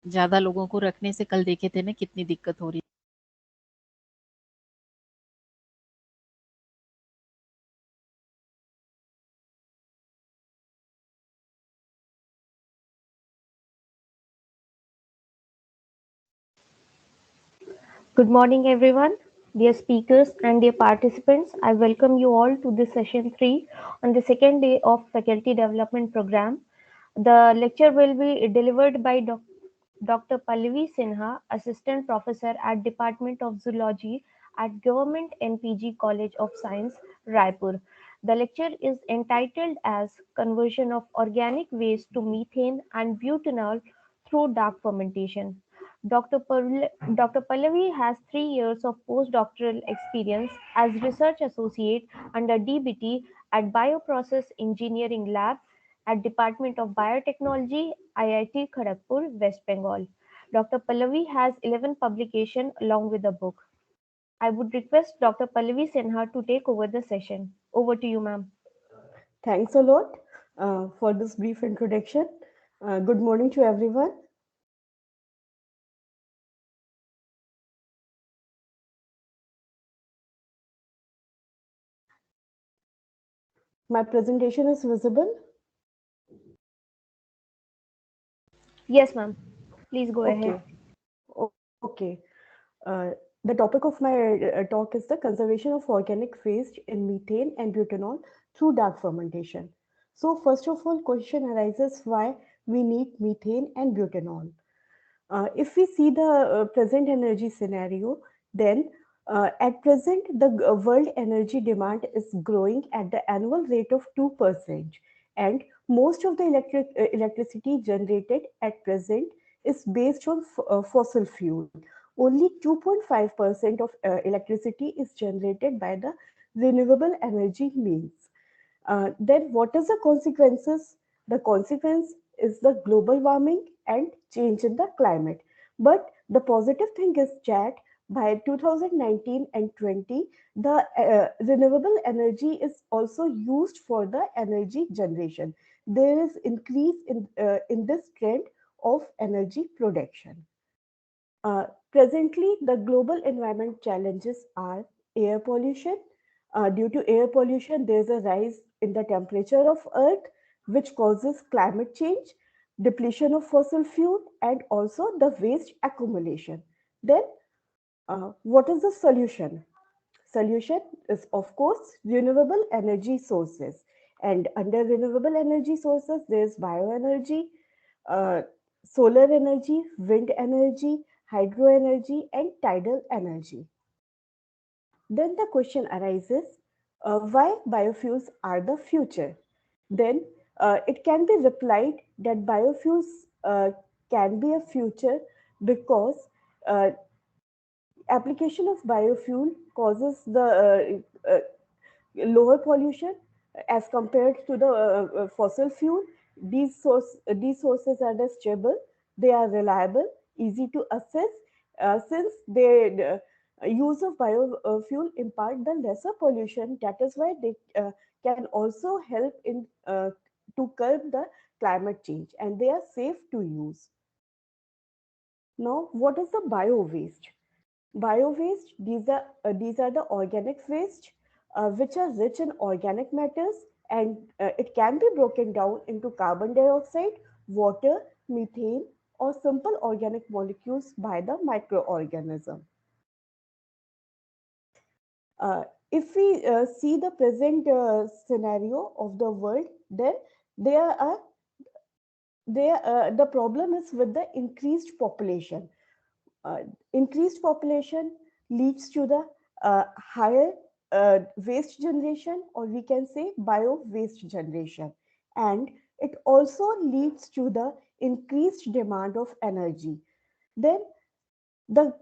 ज्यादा लोगों को रखने से कल देखे थे ना कितनी दिक्कत हो रही। Good morning, everyone. Dear speakers and dear participants, I welcome you all to this session 3 on the second day of Faculty Development Program. The lecture will be delivered by Dr. Pallavi Sinha, Assistant Professor at Department of Zoology at Government NPG College of Science, Raipur. The lecture is entitled as Conversion of Organic Waste to Methane and Butanol through Dark Fermentation. Dr. Pallavi has 3 years of postdoctoral experience as research associate under DBT at Bioprocess Engineering Lab at Department of Biotechnology, IIT Kharagpur, West Bengal. Dr. Pallavi has 11 publications along with a book. I would request Dr. Pallavi Sinha to take over the session. Over to you, ma'am. Thanks a lot for this brief introduction. Good morning to everyone. My presentation is visible. Yes, ma'am. Please go ahead. Okay. Okay. The topic of my talk is the conservation of organic waste in methane and butanol through dark fermentation. So, first of all, question arises why we need methane and butanol. If we see the present energy scenario, then at present the world energy demand is growing at the annual rate of 2%, and most of the electricity generated at present is based on fossil fuel. Only 2.5% of electricity is generated by the renewable energy means. Then what is the consequences? The consequence is the global warming and change in the climate. But the positive thing is that by 2019 and 20, the renewable energy is also used for the energy generation. There is increase in this trend of energy production. Presently, the global environment challenges are air pollution. Due to air pollution, there is a rise in the temperature of Earth, which causes climate change, depletion of fossil fuel, and also the waste accumulation. Then, what is the solution? Solution is, of course, renewable energy sources. And under renewable energy sources, there's bioenergy, uh, solar energy, wind energy, hydro energy, and tidal energy. Then the question arises, why biofuels are the future? Then it can be replied that biofuels can be a future because uh, application of biofuel causes the lower pollution as compared to the fossil fuel. These sources are the stable, they are reliable, easy to assess, since they use of biofuel impart the lesser pollution. That is why they can also help in to curb the climate change, and they are safe to use. Now, what is the bio waste? Bio waste, these are the organic waste which are rich in organic matters, and it can be broken down into carbon dioxide, water, methane, or simple organic molecules by the microorganism. Uh, if we see the present scenario of the world, then there are the problem is with the increased population. uh, Increased population leads to the higher waste generation, or we can say bio waste generation, and it also leads to the increased demand of energy. Then the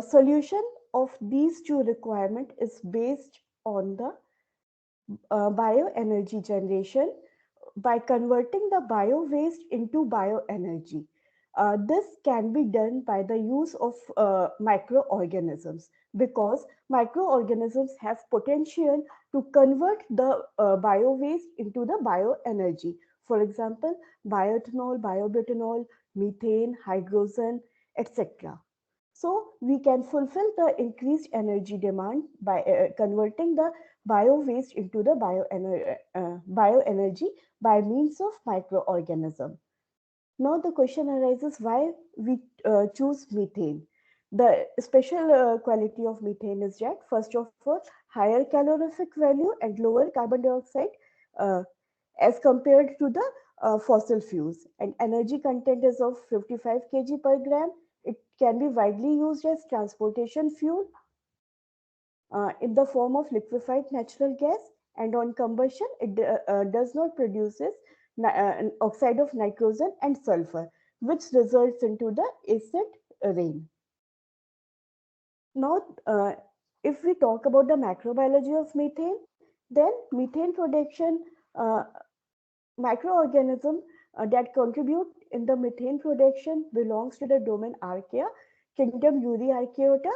solution of these two requirement is based on the bioenergy generation by converting the bio waste into bioenergy. This can be done by the use of microorganisms, because microorganisms have potential to convert the bio waste into the bioenergy. For example, bioethanol, biobutanol, methane, hydrogen, etc. So we can fulfill the increased energy demand by converting the bio waste into the bioenergy by means of microorganism. Now the question arises why we choose methane. The special quality of methane is that first of all, higher calorific value and lower carbon dioxide uh, as compared to the fossil fuels. And energy content is of 55 kg per gram. It can be widely used as transportation fuel in the form of liquefied natural gas, and on combustion it does not produces an oxide of nitrogen and sulfur, which results into the acid rain. Now if we talk about the macrobiology of methane, then methane production, uh, microorganism that contribute in the methane production belongs to the domain Archaea, kingdom Euryarchaeota,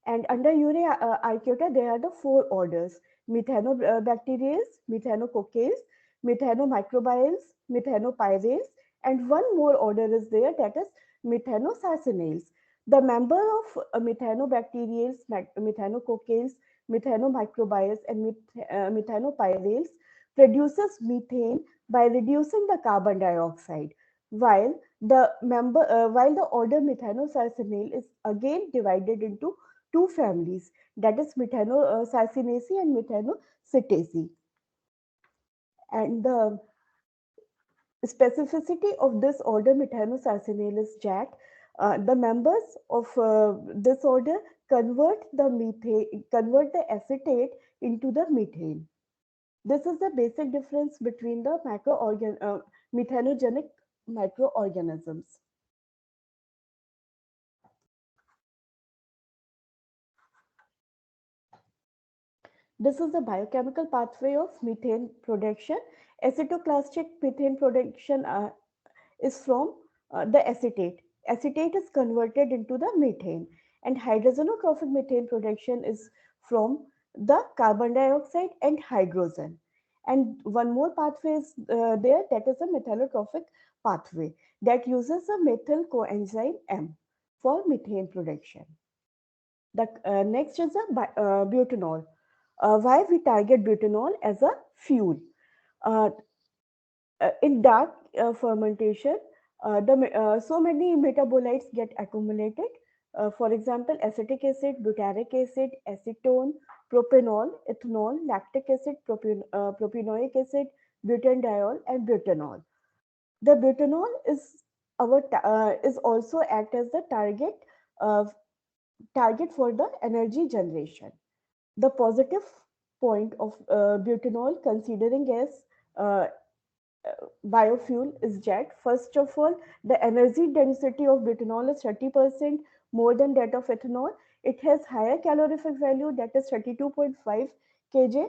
and under Euryarchaeota there are the four orders: Methanobacteriales, Methanococales, Methanomicrobiales, Methanopyrates, and one more order is there, that is Methanosarcinales. The member of Methanobacteriales, Methanococales, Methanomicrobials, and Methanopyrates produces methane by reducing the carbon dioxide, while while the order Methanosarcinale is again divided into two families, that is Methanosarcinaceae and Methanocetaceae. And the specificity of this order Methanosarcinale is that the members of this order convert the acetate into the methane. This is the basic difference between the methanogenic microorganisms. This is the biochemical pathway of methane production. Acetoclastic methane production is from the acetate. Acetate is converted into the methane, and hydrogenotrophic methane production is from the carbon dioxide and hydrogen. And one more pathway is there, that is a metallotrophic pathway that uses a methyl coenzyme M for methane production. The next is a butanol. Why we target butanol as a fuel? Uh, in dark fermentation, so many metabolites get accumulated. For example, acetic acid, butyric acid, acetone, propanol, ethanol, lactic acid, propanoic acid, butanediol, and butanol. The butanol is also act as the uh, target for the energy generation. The positive point of butanol, considering as uh, biofuel, is that first of all, the energy density of butanol is 30% more than that of ethanol. It has higher calorific value, that is 32.5 kJ.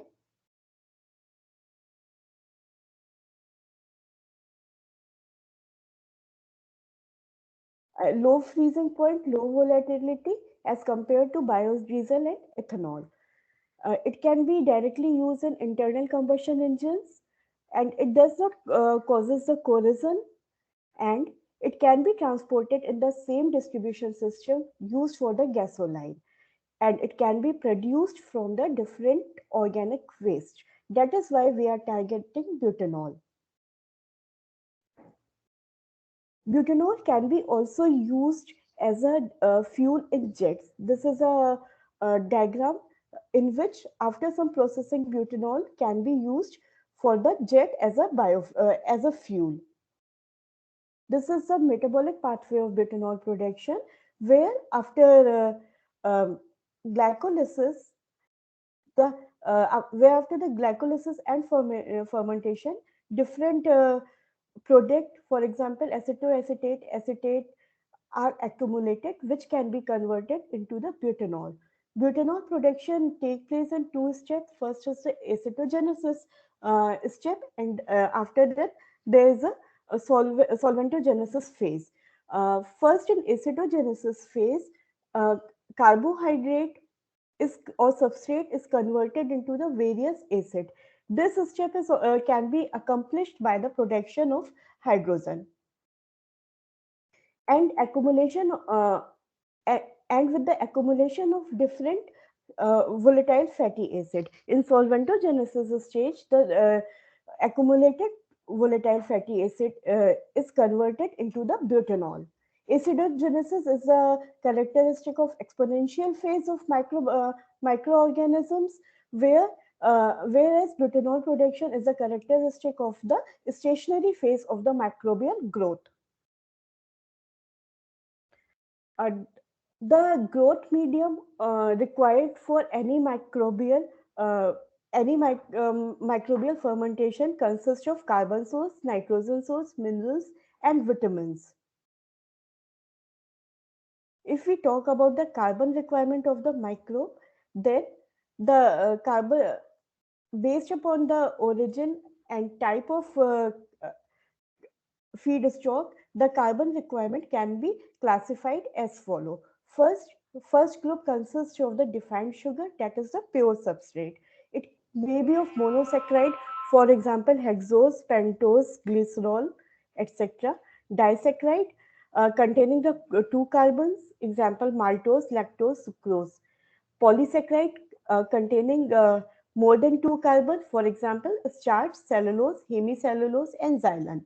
Low freezing point, low volatility as compared to biodiesel and ethanol. It can be directly used in internal combustion engines, and it does not causes the corrosion, and it can be transported in the same distribution system used for the gasoline, and it can be produced from the different organic waste. That is why we are targeting butanol. Butanol can be also used as a fuel in jets. This is a diagram in which after some processing butanol can be used for the jet as a as a fuel. This is the metabolic pathway of butanol production, where after glycolysis, the where after the glycolysis and fermentation, different product, for example, acetoacetate, acetate, are accumulated, which can be converted into the butanol. Butanol production takes place in two steps. First is the acetogenesis step, and after that, there is a solventogenesis phase. First, in acetogenesis phase, uh, carbohydrate is or substrate is converted into the various acid. This step can be accomplished by the production of hydrogen and accumulation and with the accumulation of different volatile fatty acid. In solventogenesis stage, the accumulated volatile fatty acid is converted into the butanol. Acidogenesis is a characteristic of exponential phase of microorganisms, whereas butanol production is a characteristic of the stationary phase of the microbial growth. Uh, the growth medium required for uh, microbial fermentation consists of carbon source, nitrogen source, minerals, and vitamins. If we talk about the carbon requirement of the microbe, then the carbon based upon the origin and type of feedstock, the carbon requirement can be classified as follow. First, first group consists of the defined sugar, that is the pure substrate. It may be of monosaccharide, for example, hexose, pentose, glycerol, etc. Disaccharide containing the two carbons, example, maltose, lactose, sucrose. Polysaccharide containing more than two carbons, for example, starch, cellulose, hemicellulose, and xylene.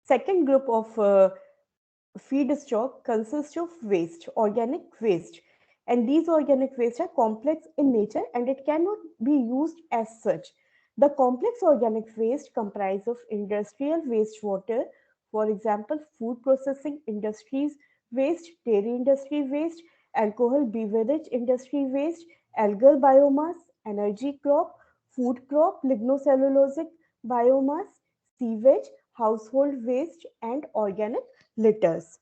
Second group of feedstock consists of waste, organic waste. And these organic waste are complex in nature and it cannot be used as such. The complex organic waste comprise of industrial wastewater, for example, food processing industries waste, dairy industry waste, alcohol beverage industry waste, algal biomass, energy crop, food crop, lignocellulosic biomass, sewage, household waste, and organic litters.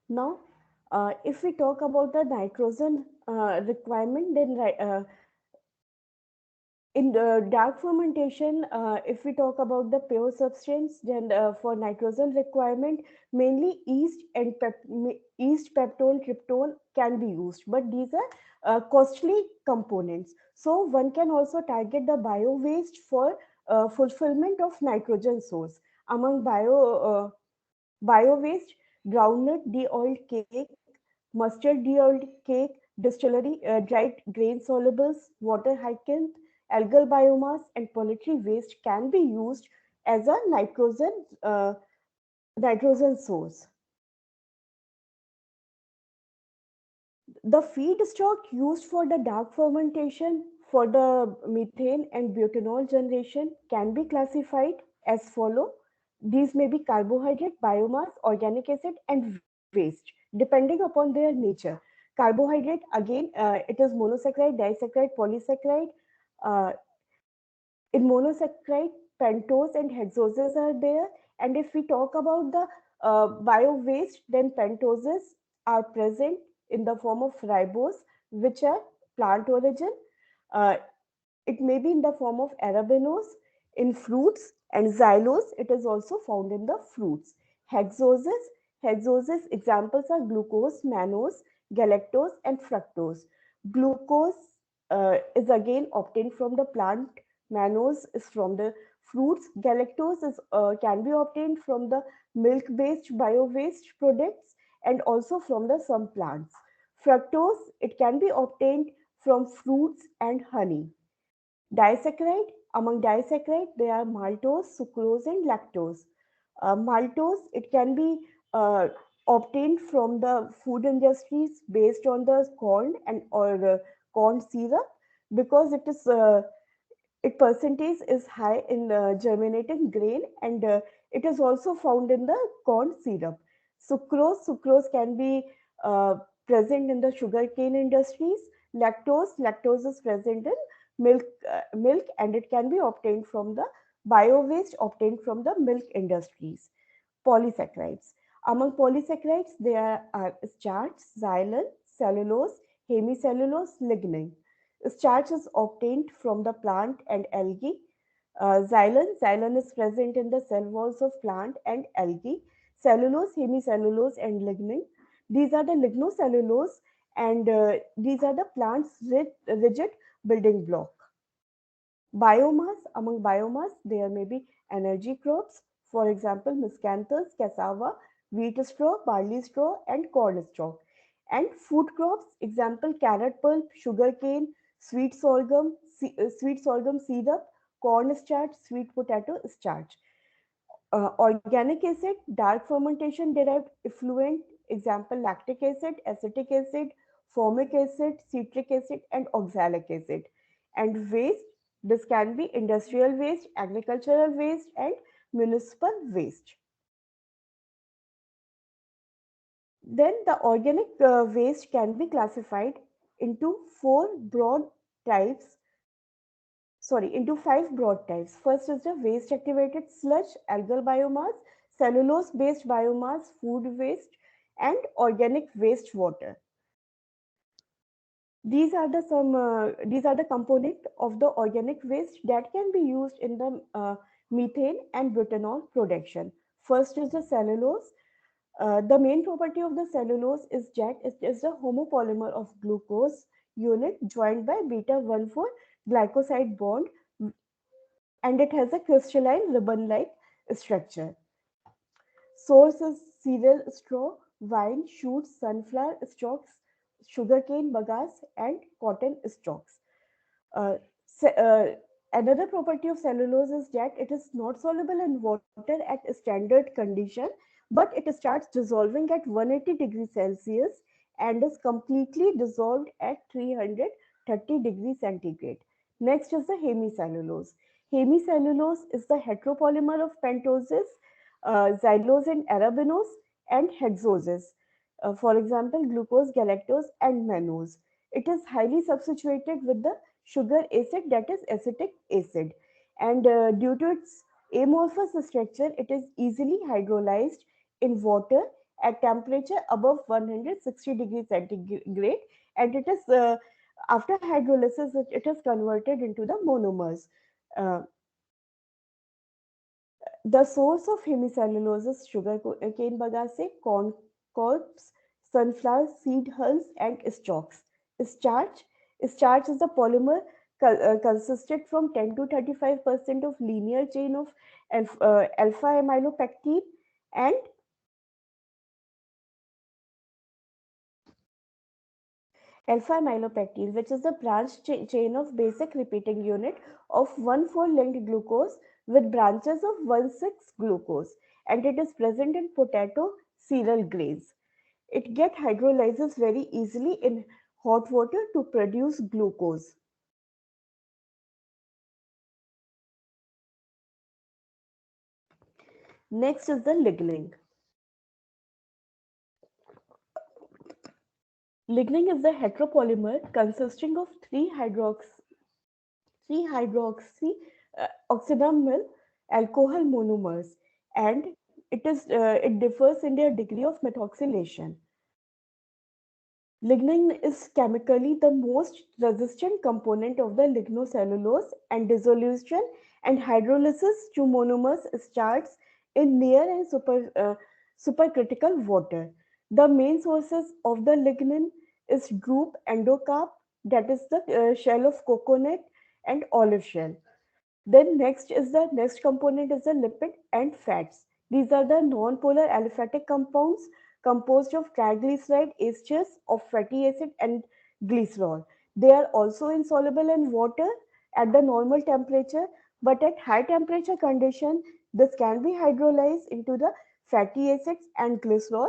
Now, if we talk about the nitrogen requirement, then in the dark fermentation, if we talk about the pure substance, then for nitrogen requirement, mainly yeast, peptone, tryptone can be used, but these are costly components. So one can also target the bio waste for fulfillment of nitrogen source. Among bio waste, groundnut de-oiled cake, mustard de-oiled cake, distillery, dried grain solubles, water hyacinth, algal biomass, and poultry waste can be used as a nitrogen source. The feedstock used for the dark fermentation for the methane and butanol generation can be classified as follow. These may be carbohydrate, biomass, organic acid, and waste, depending upon their nature. Carbohydrate, again, it is monosaccharide, disaccharide, polysaccharide. Uh, in monosaccharide, pentose and hexoses are there. And if we talk about the bio waste, then pentoses are present in the form of ribose, which are plant origin. Uh, it may be in the form of arabinose in fruits, and xylose, it is also found in the fruits. Hexoses, hexoses examples are glucose, mannose, galactose, and fructose. Glucose is again obtained from the plant, mannose is from the fruits, galactose is, can be obtained from the milk-based bio-waste products and also from the some plants. Fructose, it can be obtained from fruits and honey. Disaccharide, among disaccharide, there are maltose, sucrose, and lactose. Maltose, it can be obtained from the food industries based on the corn and or corn syrup because it percentage is high in germinating grain and it is also found in the corn syrup. Sucrose can be uh, present in the sugarcane industries. Lactose is present in milk and it can be obtained from the bio waste obtained from the milk industries. Polysaccharides. Among polysaccharides, there are starch, xylene, cellulose, hemicellulose, lignin. Starch is obtained from the plant and algae. Xylem is present in the cell walls of plant and algae. Cellulose, hemicellulose, and lignin. These are the lignocellulose, and these are the plant's rigid building block. Biomass, among biomass, there may be energy crops, for example, miscanthus, cassava, wheat straw, barley straw, and corn straw. And food crops, example, carrot pulp, sugarcane, sweet sorghum syrup, corn starch, sweet potato starch. Organic acid, dark fermentation derived effluent, example, lactic acid, acetic acid, formic acid, citric acid, and oxalic acid. And waste, this can be industrial waste, agricultural waste, and municipal waste. Then the organic waste can be classified into into five broad types. First is the waste activated sludge, algal biomass, cellulose based biomass, food waste, and organic wastewater. These are the component of the organic waste that can be used in the methane and butanol production. First is the cellulose. The main property of the cellulose is that it is a homopolymer of glucose unit joined by beta 1,4 glycoside bond, and it has a crystalline ribbon-like structure. Source is cereal straw, vine shoots, sunflower stalks, sugarcane bagasse, and cotton stalks. Uh, Another property of cellulose is that it is not soluble in water at standard condition, but it starts dissolving at 180 degrees Celsius and is completely dissolved at 330 degrees centigrade. Next is the hemicellulose. Hemicellulose is the heteropolymer of pentoses, xylose and arabinose, and hexoses. For example, glucose, galactose, and mannose. It is highly substituted with the sugar acid, that is acetic acid, and due to its amorphous structure it is easily hydrolyzed in water at temperature above 160 degrees centigrade, and it is after hydrolysis it is converted into the monomers. Uh, the source of hemicellulose is sugar cane bagasse, corn cobs, sunflower seed hulls, and stalks. Starch. Starch is the polymer consisted from 10 to 35% of linear chain of alpha amylopectin and alpha amylopectin, which is the branch chain of basic repeating unit of 1,4 linked glucose with branches of 1,6 glucose, and it is present in potato cereal grains. It get hydrolyzes very easily in hot water to produce glucose. Next is the lignin. Lignin is the heteropolymer consisting of three hydroxy oxidamyl alcohol monomers, and it differs in their degree of methoxylation. Lignin is chemically the most resistant component of the lignocellulose, and dissolution and hydrolysis to monomers starts in near and supercritical water. The main sources of the lignin is group endocarp, that is the shell of coconut and olive shell. Then next component is the lipid and fats. These are the non-polar aliphatic compounds composed of triglyceride esters of fatty acid and glycerol. They are also insoluble in water at the normal temperature, but at high temperature condition, this can be hydrolyzed into the fatty acids and glycerol,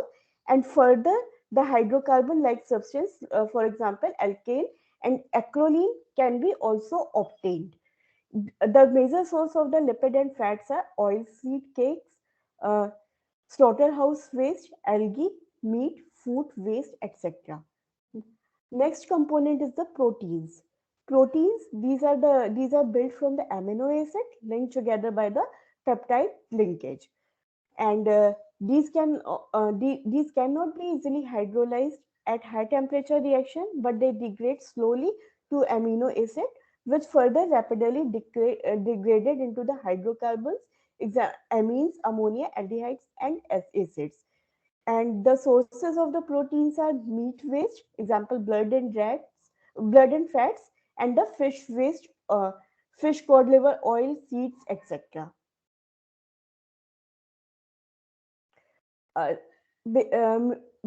and further the hydrocarbon like substance, for example, alkane and acrolein can be also obtained. The major source of the lipid and fats are oilseed cakes, uh, slaughterhouse waste, algae, meat, food waste, etc. Next component is the proteins. Proteins, these are built from the amino acid linked together by the peptide linkage, and these cannot be easily hydrolyzed at high temperature reaction, but they degrade slowly to amino acid which further rapidly degraded into the hydrocarbons, amines, ammonia, aldehydes, and acids. And the sources of the proteins are meat waste, example blood and fats, and the fish waste, fish, cod liver, oil, seeds, etc. Uh,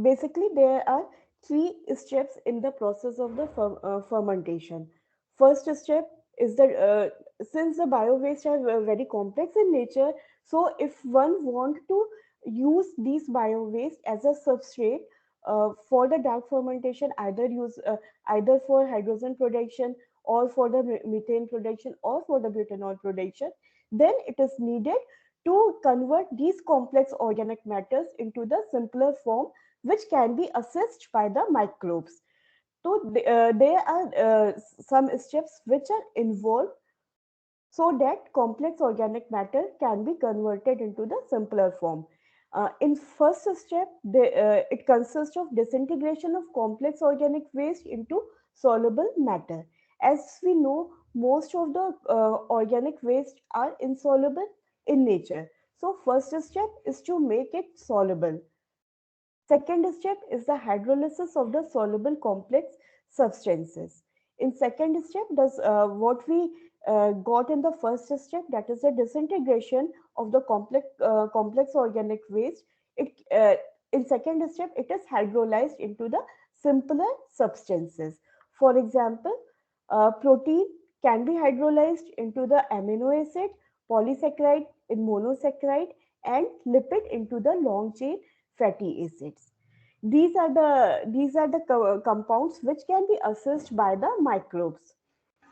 Basically, there are three steps in the process of the fermentation. First step is that since the bio waste are very complex in nature, so if one want to use these bio waste as a substrate for the dark fermentation, either for hydrogen production or for the methane production or for the butanol production, then it is needed to convert these complex organic matters into the simpler form, which can be assessed by the microbes. So there are some steps which are involved so that complex organic matter can be converted into the simpler form. In first step, it consists of disintegration of complex organic waste into soluble matter. As we know, most of the organic waste are insoluble in nature. So first step is to make it soluble. Second step is the hydrolysis of the soluble complex substances. In second step, does what we got in the first step, that is the disintegration of the complex organic waste. It In second step, it is hydrolyzed into the simpler substances. For example, protein can be hydrolyzed into the amino acid, polysaccharide in monosaccharide, and lipid into the long chain fatty acids. These are the compounds which can be assessed by the microbes.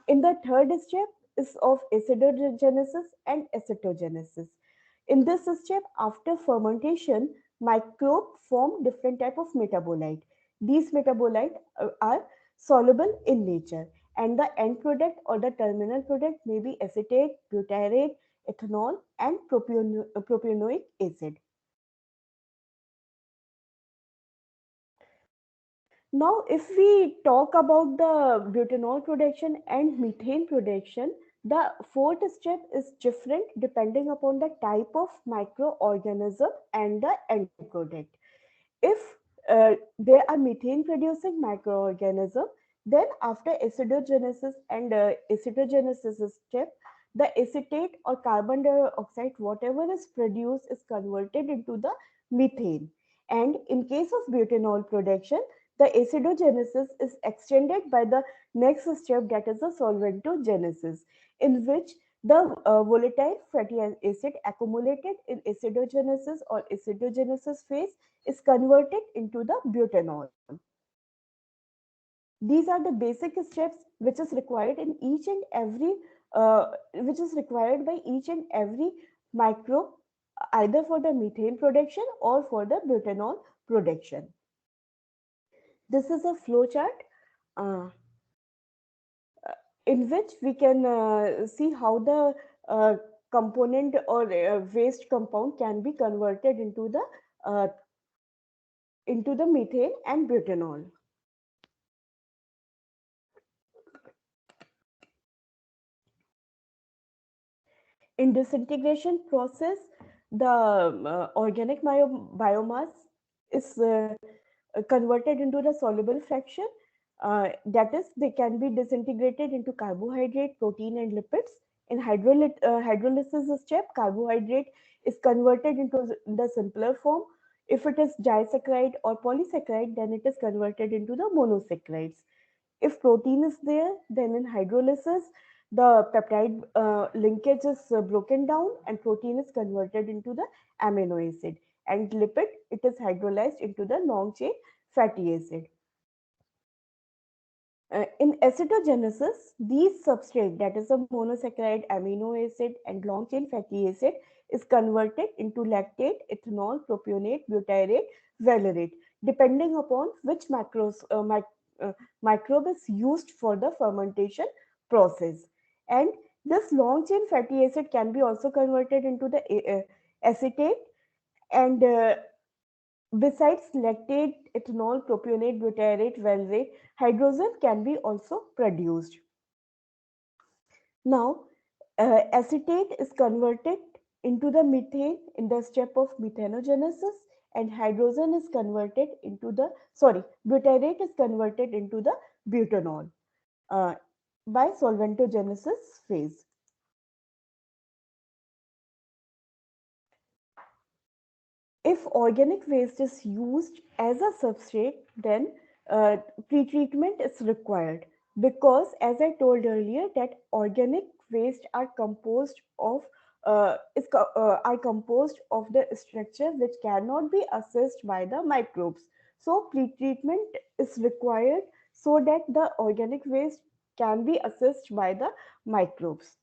In the third step is of acidogenesis and acetogenesis. In this step, after fermentation, microbe form different type of metabolite. These metabolite are soluble in nature, and the end product or the terminal product may be acetate, butyrate, ethanol, and propionic acid. Now, if we talk about the butanol production and methane production, the fourth step is different depending upon the type of microorganism and the end product. If there are methane producing microorganism, then after acidogenesis and acetogenesis step, the acetate or carbon dioxide, whatever is produced, is converted into the methane. And in case of butanol production, the acidogenesis is extended by the next step, that is the solventogenesis, in which the volatile fatty acid accumulated in acidogenesis or acetogenesis phase is converted into the butanol. These are the basic steps which is required in each and every which is required by each and every microbe, either for the methane production or for the butanol production. This is a flow chart uh, in which we can see how the uh, component or waste compound can be converted uh, into the methane and butanol. In disintegration process, the organic biomass is converted into the soluble fraction. That is, they can be disintegrated into carbohydrate, protein, and lipids. In hydrolysis step, carbohydrate is converted into the simpler form. If it is disaccharide or polysaccharide, then it is converted into the monosaccharides. If protein is there, then in hydrolysis, the peptide linkage is broken down and protein is converted into the amino acid. And lipid, it is hydrolyzed into the long chain fatty acid. In acetogenesis, these substrate, that is a monosaccharide, amino acid, and long chain fatty acid, is converted into lactate, ethanol, propionate, butyrate, valerate, depending upon which microbe is used for the fermentation process. And this long chain fatty acid can be also converted into the acetate, and besides lactate, ethanol, propionate, butyrate, valerate, hydrogen can be also produced. Now, acetate is converted into the methane in the step of methanogenesis, and hydrogen is converted into the, sorry, butyrate is converted into the butanol uh, by solventogenesis phase. If organic waste is used as a substrate, then pretreatment is required, because, as I told earlier, that organic waste are composed of are composed of the structure which cannot be assessed by the microbes. So pretreatment is required so that the organic waste can be assessed by the microbes.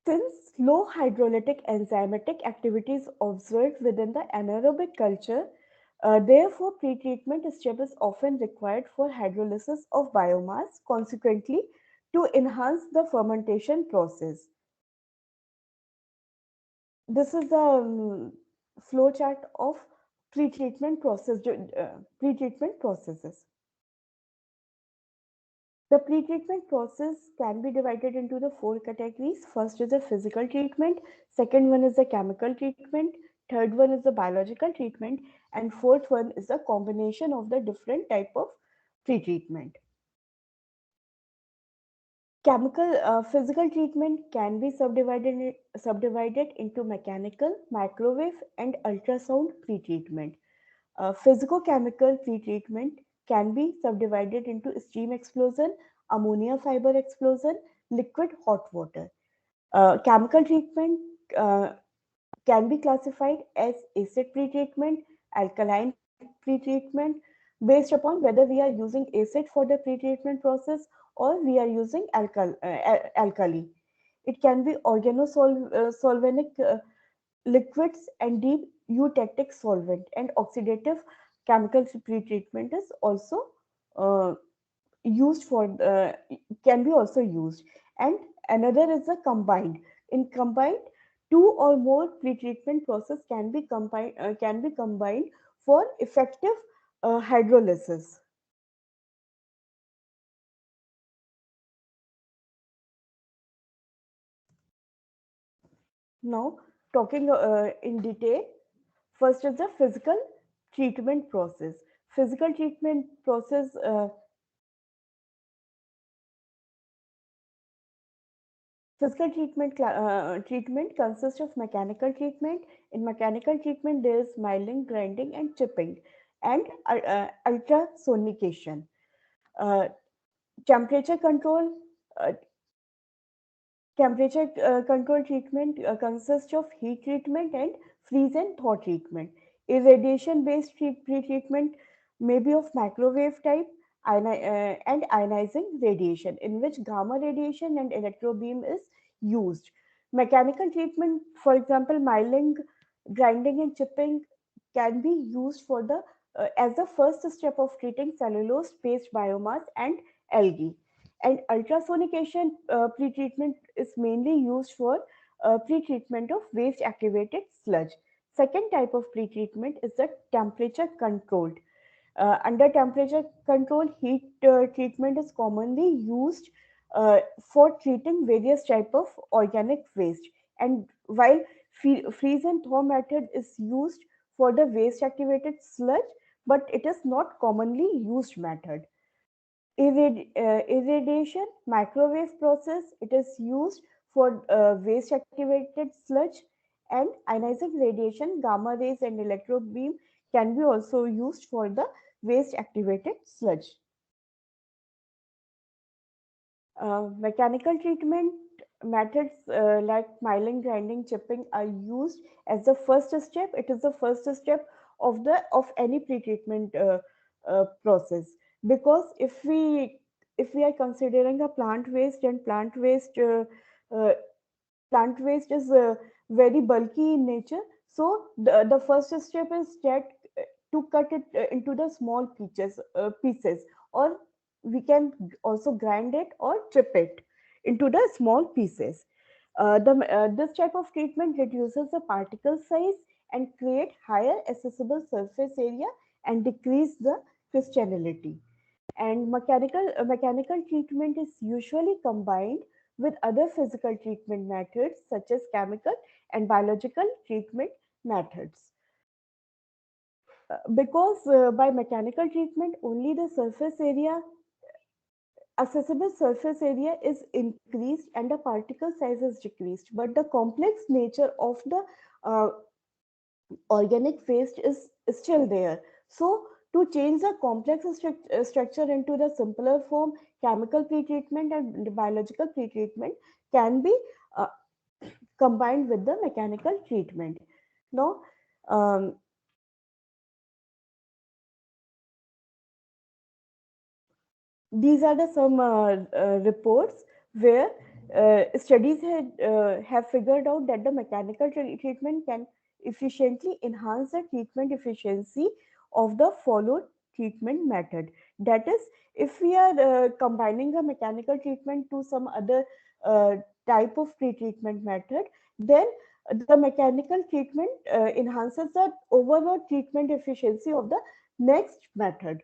Since low hydrolytic enzymatic activity is observed within the anaerobic culture, therefore pretreatment step is often required for hydrolysis of biomass, consequently to enhance the fermentation process. This is the flow chart of pretreatment processes. The pretreatment process can be divided into the four categories. First is the physical treatment, second one is the chemical treatment, third one is the biological treatment, and fourth one is a combination of the different type of pretreatment. Physical treatment can be subdivided into mechanical, microwave, and ultrasound pretreatment. Physicochemical pretreatment can be subdivided into steam explosion, ammonia fiber explosion, liquid hot water. Chemical treatment uh, can be classified as acid pretreatment, alkaline pretreatment, based upon whether we are using acid for the pretreatment process or we are using alkali. It can be organosolvenic liquids and deep eutectic solvent, and oxidative chemical pretreatment is also uh, used for can be also used. And another is a combined. In combined, two or more pretreatment process can be combined for effective hydrolysis. Now, talking in detail, first is the physical treatment process. Physical treatment process Physical treatment consists of mechanical treatment. In mechanical treatment, there is milling, grinding, and chipping, and ultrasonication. Uh, temperature control. Uh, Temperature control treatment consists of heat treatment and freeze and thaw treatment. Irradiation based pre-treatment may be of microwave type and ionizing radiation, in which gamma radiation and electrobeam is used. Mechanical treatment, for example, milling, grinding, and chipping, can be used for the as the first step of treating cellulose based biomass and algae. And ultrasonication pre-treatment is mainly used for pre-treatment of waste activated sludge. Second type of pre-treatment is the temperature controlled. Under temperature control, heat treatment is commonly used for treating various type of organic waste. And while freeze and thaw method is used for the waste activated sludge, but it is not commonly used method. Irradiation microwave process, it is used for waste activated sludge. And ionizing radiation, gamma rays, and electrobeam can be also used for the waste activated sludge. Mechanical treatment methods like milling, grinding, chipping are used as the first step. It is the first step of any pre-treatment process, because if we are considering a plant waste, and uh, plant waste is very bulky in nature. So the first step is that to cut it into the small pieces, or we can also grind it or chip it into the small pieces. This type of treatment reduces the particle size and create higher accessible surface area and decrease the crystallinity. And mechanical treatment is usually combined with other physical treatment methods such as chemical and biological treatment methods. Because by mechanical treatment, only the surface area, accessible surface area is increased and the particle size is decreased. But the complex nature of the uh, organic waste is still there. So, to change the complex structure into the simpler form, chemical pretreatment and biological pretreatment can be uh, combined with the mechanical treatment. Now, um, these are the some reports where studies have figured out that the mechanical treatment can efficiently enhance the treatment efficiency of the followed treatment method. That is, if we are combining the mechanical treatment to some other uh, type of pre-treatment method, then the mechanical treatment enhances the overall treatment efficiency of the next method.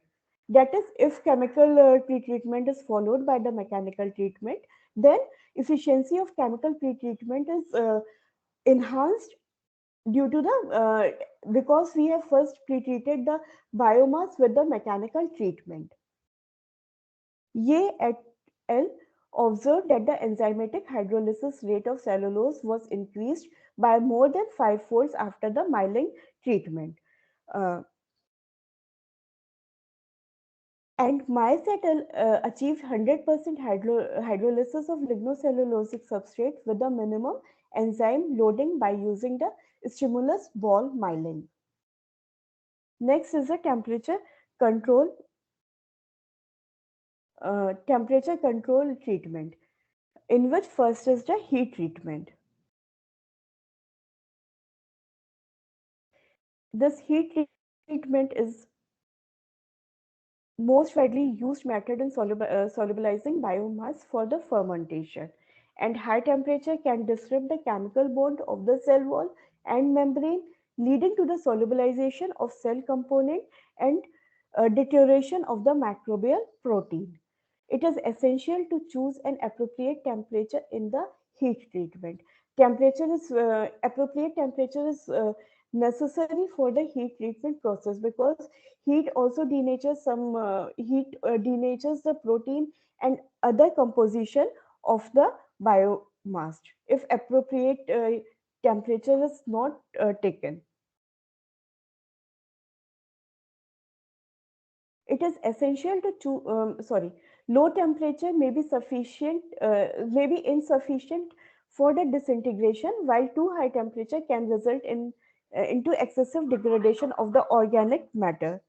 That is, if chemical pre-treatment is followed by the mechanical treatment, then efficiency of chemical pre-treatment is enhanced due to the because we have first pre-treated the biomass with the mechanical treatment. Ye et al. Observed that the enzymatic hydrolysis rate of cellulose was increased by more than five-folds after the milling treatment. Uh, And Myocetal achieved 100% hydrolysis of lignocellulosic substrate with a minimum enzyme loading by using the stimulus ball milling. Next is the control temperature control treatment, in which first is the heat treatment. This heat treatment is most widely used method in solubilizing biomass for the fermentation. And high temperature can disrupt the chemical bond of the cell wall and membrane, leading to the solubilization of cell component and deterioration of the microbial protein. It is essential to choose an appropriate temperature in the heat treatment. Appropriate temperature is necessary for the heat treatment process, because heat also denatures denatures the protein and other composition of the biomass if appropriate temperature is not taken. It is essential to choose. Low temperature may be may be insufficient for the disintegration, while too high temperature can result in into excessive degradation of the organic matter.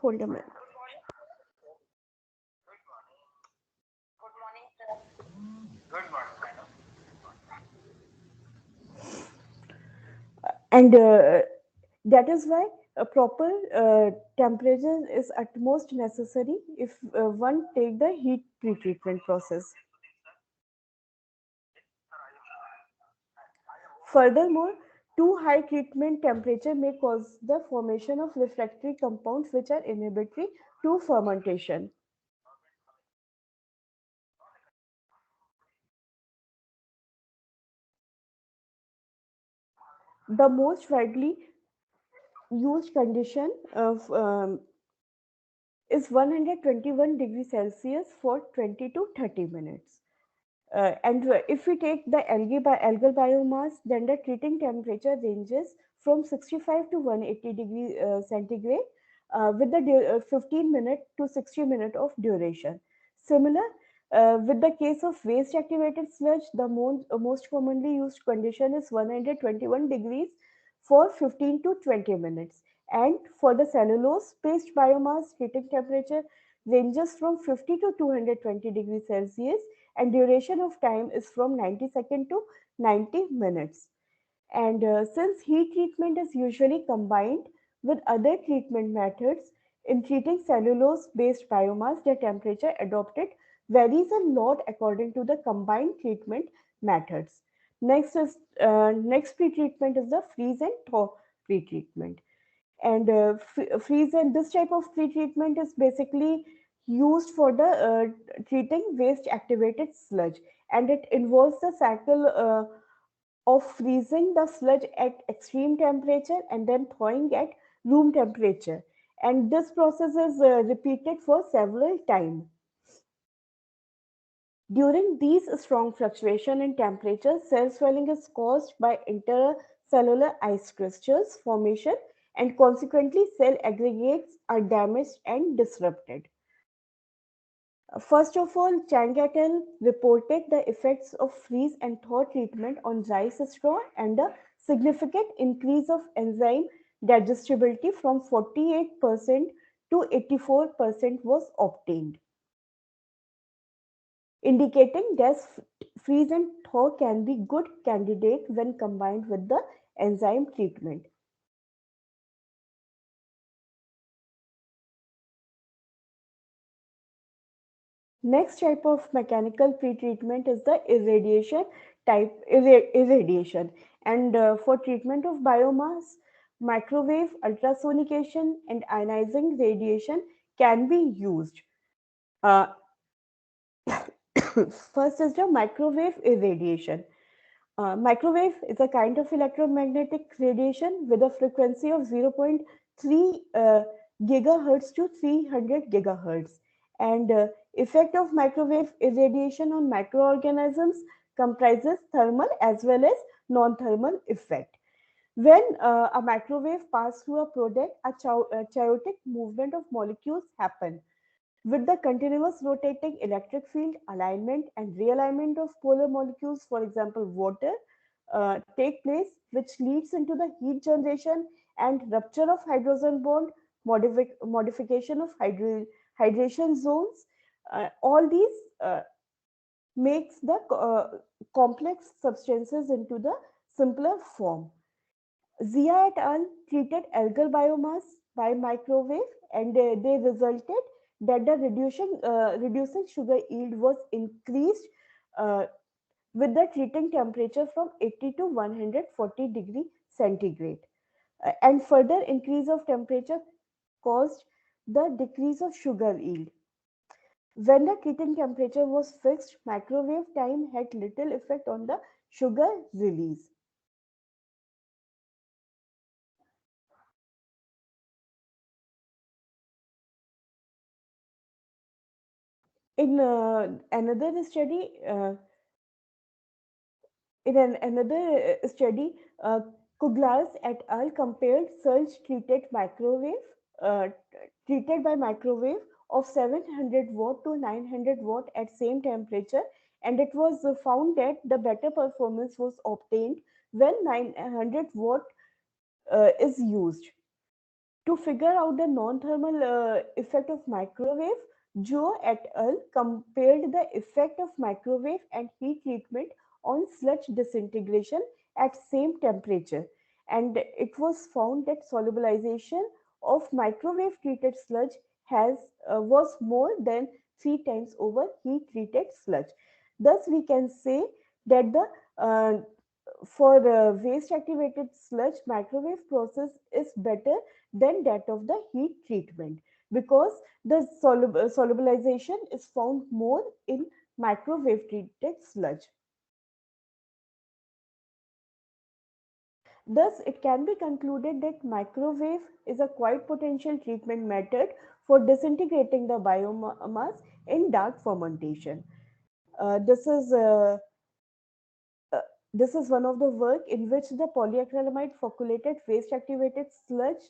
Hold a minute. And that is why a proper temperature is utmost necessary if one take the heat pre-treatment process. Furthermore, too high treatment temperature may cause the formation of refractory compounds which are inhibitory to fermentation. The most widely used condition of is 121 degrees Celsius for 20 to 30 minutes. And if we take the algal biomass, then the treating temperature ranges from 65 to 180 degree centigrade with the 15-minute to 60-minute of duration. Similar with the case of waste activated sludge, the most commonly used condition is 121 degrees for 15 to 20 minutes. And for the cellulose based biomass, treating temperature ranges from 50 to 220 degrees Celsius, and duration of time is from 90 seconds to 90 minutes. And since heat treatment is usually combined with other treatment methods, in treating cellulose based biomass, the temperature adopted varies a lot according to the combined treatment methods. Next pre-treatment is the freeze and thaw pre-treatment. And freeze and this type of pre-treatment is basically used for the treating waste activated sludge, and it involves the cycle of freezing the sludge at extreme temperature and then thawing at room temperature, and this process is repeated for several times. During these strong fluctuation in temperature, cell swelling is caused by intercellular ice crystals formation, and consequently cell aggregates are damaged and disrupted. First of all, Chang et al. Reported the effects of freeze and thaw treatment on rice straw, and a significant increase of enzyme digestibility from 48% to 84% was obtained, indicating that freeze and thaw can be good candidate when combined with the enzyme treatment. Next type of mechanical pretreatment is the irradiation irradiation. And for treatment of biomass, microwave, ultrasonication, and ionizing radiation can be used. Uh, First is the microwave irradiation. Microwave is a kind of electromagnetic radiation with a frequency of zero point 0.3 gigahertz to 300 gigahertz. And effect of microwave irradiation on microorganisms comprises thermal as well as non-thermal effect. When a microwave passes through a product, a chaotic movement of molecules happen with the continuous rotating electric field, alignment and realignment of polar molecules, for example, water, take place, which leads into the heat generation and rupture of hydrogen bond, modification of hydration zones. All these makes the complex substances into the simpler form. Zia et al. Treated algal biomass by microwave, and they resulted that the reducing sugar yield was increased uh, with the treating temperature from 80 to 140 degree centigrade. And further increase of temperature caused the decrease of sugar yield. When the treating temperature was fixed, microwave time had little effect on the sugar release. In another study, another study, Kuglas et al. Compared surge-treated uh, treated by microwave of 700 watt to 900 watt at same temperature, and it was found that the better performance was obtained when 900 watt is used. To figure out the non-thermal effect of microwave, Zhou et al. Compared the effect of microwave and heat treatment on sludge disintegration at same temperature, and it was found that solubilization of microwave treated sludge was more than 3 times over heat treated sludge. Thus, we can say that the for waste activated sludge, microwave process is better than that of the heat treatment, because the solubilization is found more in microwave treated sludge. Thus, it can be concluded that microwave is a quite potential treatment method for disintegrating the biomass in dark fermentation. Uh, this is uh, uh, this is one of the work in which the polyacrylamide flocculated waste activated sludge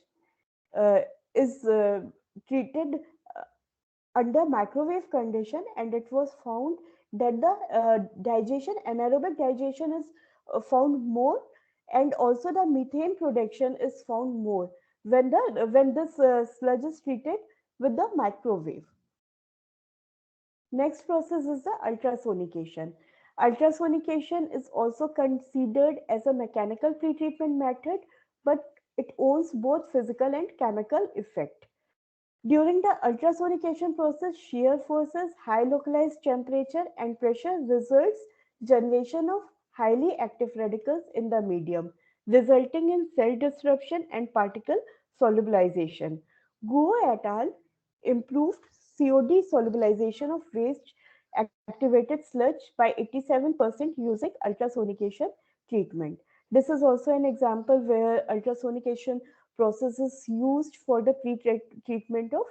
uh, is treated uh, under microwave condition, and it was found that the anaerobic digestion is found more, and also the methane production is found more when this sludge is treated with the microwave. Next process is the ultrasonication. Ultrasonication is also considered as a mechanical pretreatment method, but it owns both physical and chemical effect. During the ultrasonication process, shear forces, high localized temperature and pressure results generation of highly active radicals in the medium, resulting in cell disruption and particle solubilization. Guo et al. Improved COD solubilization of waste activated sludge by 87% using ultrasonication treatment. This is also an example where ultrasonication process is used for the pre-treatment of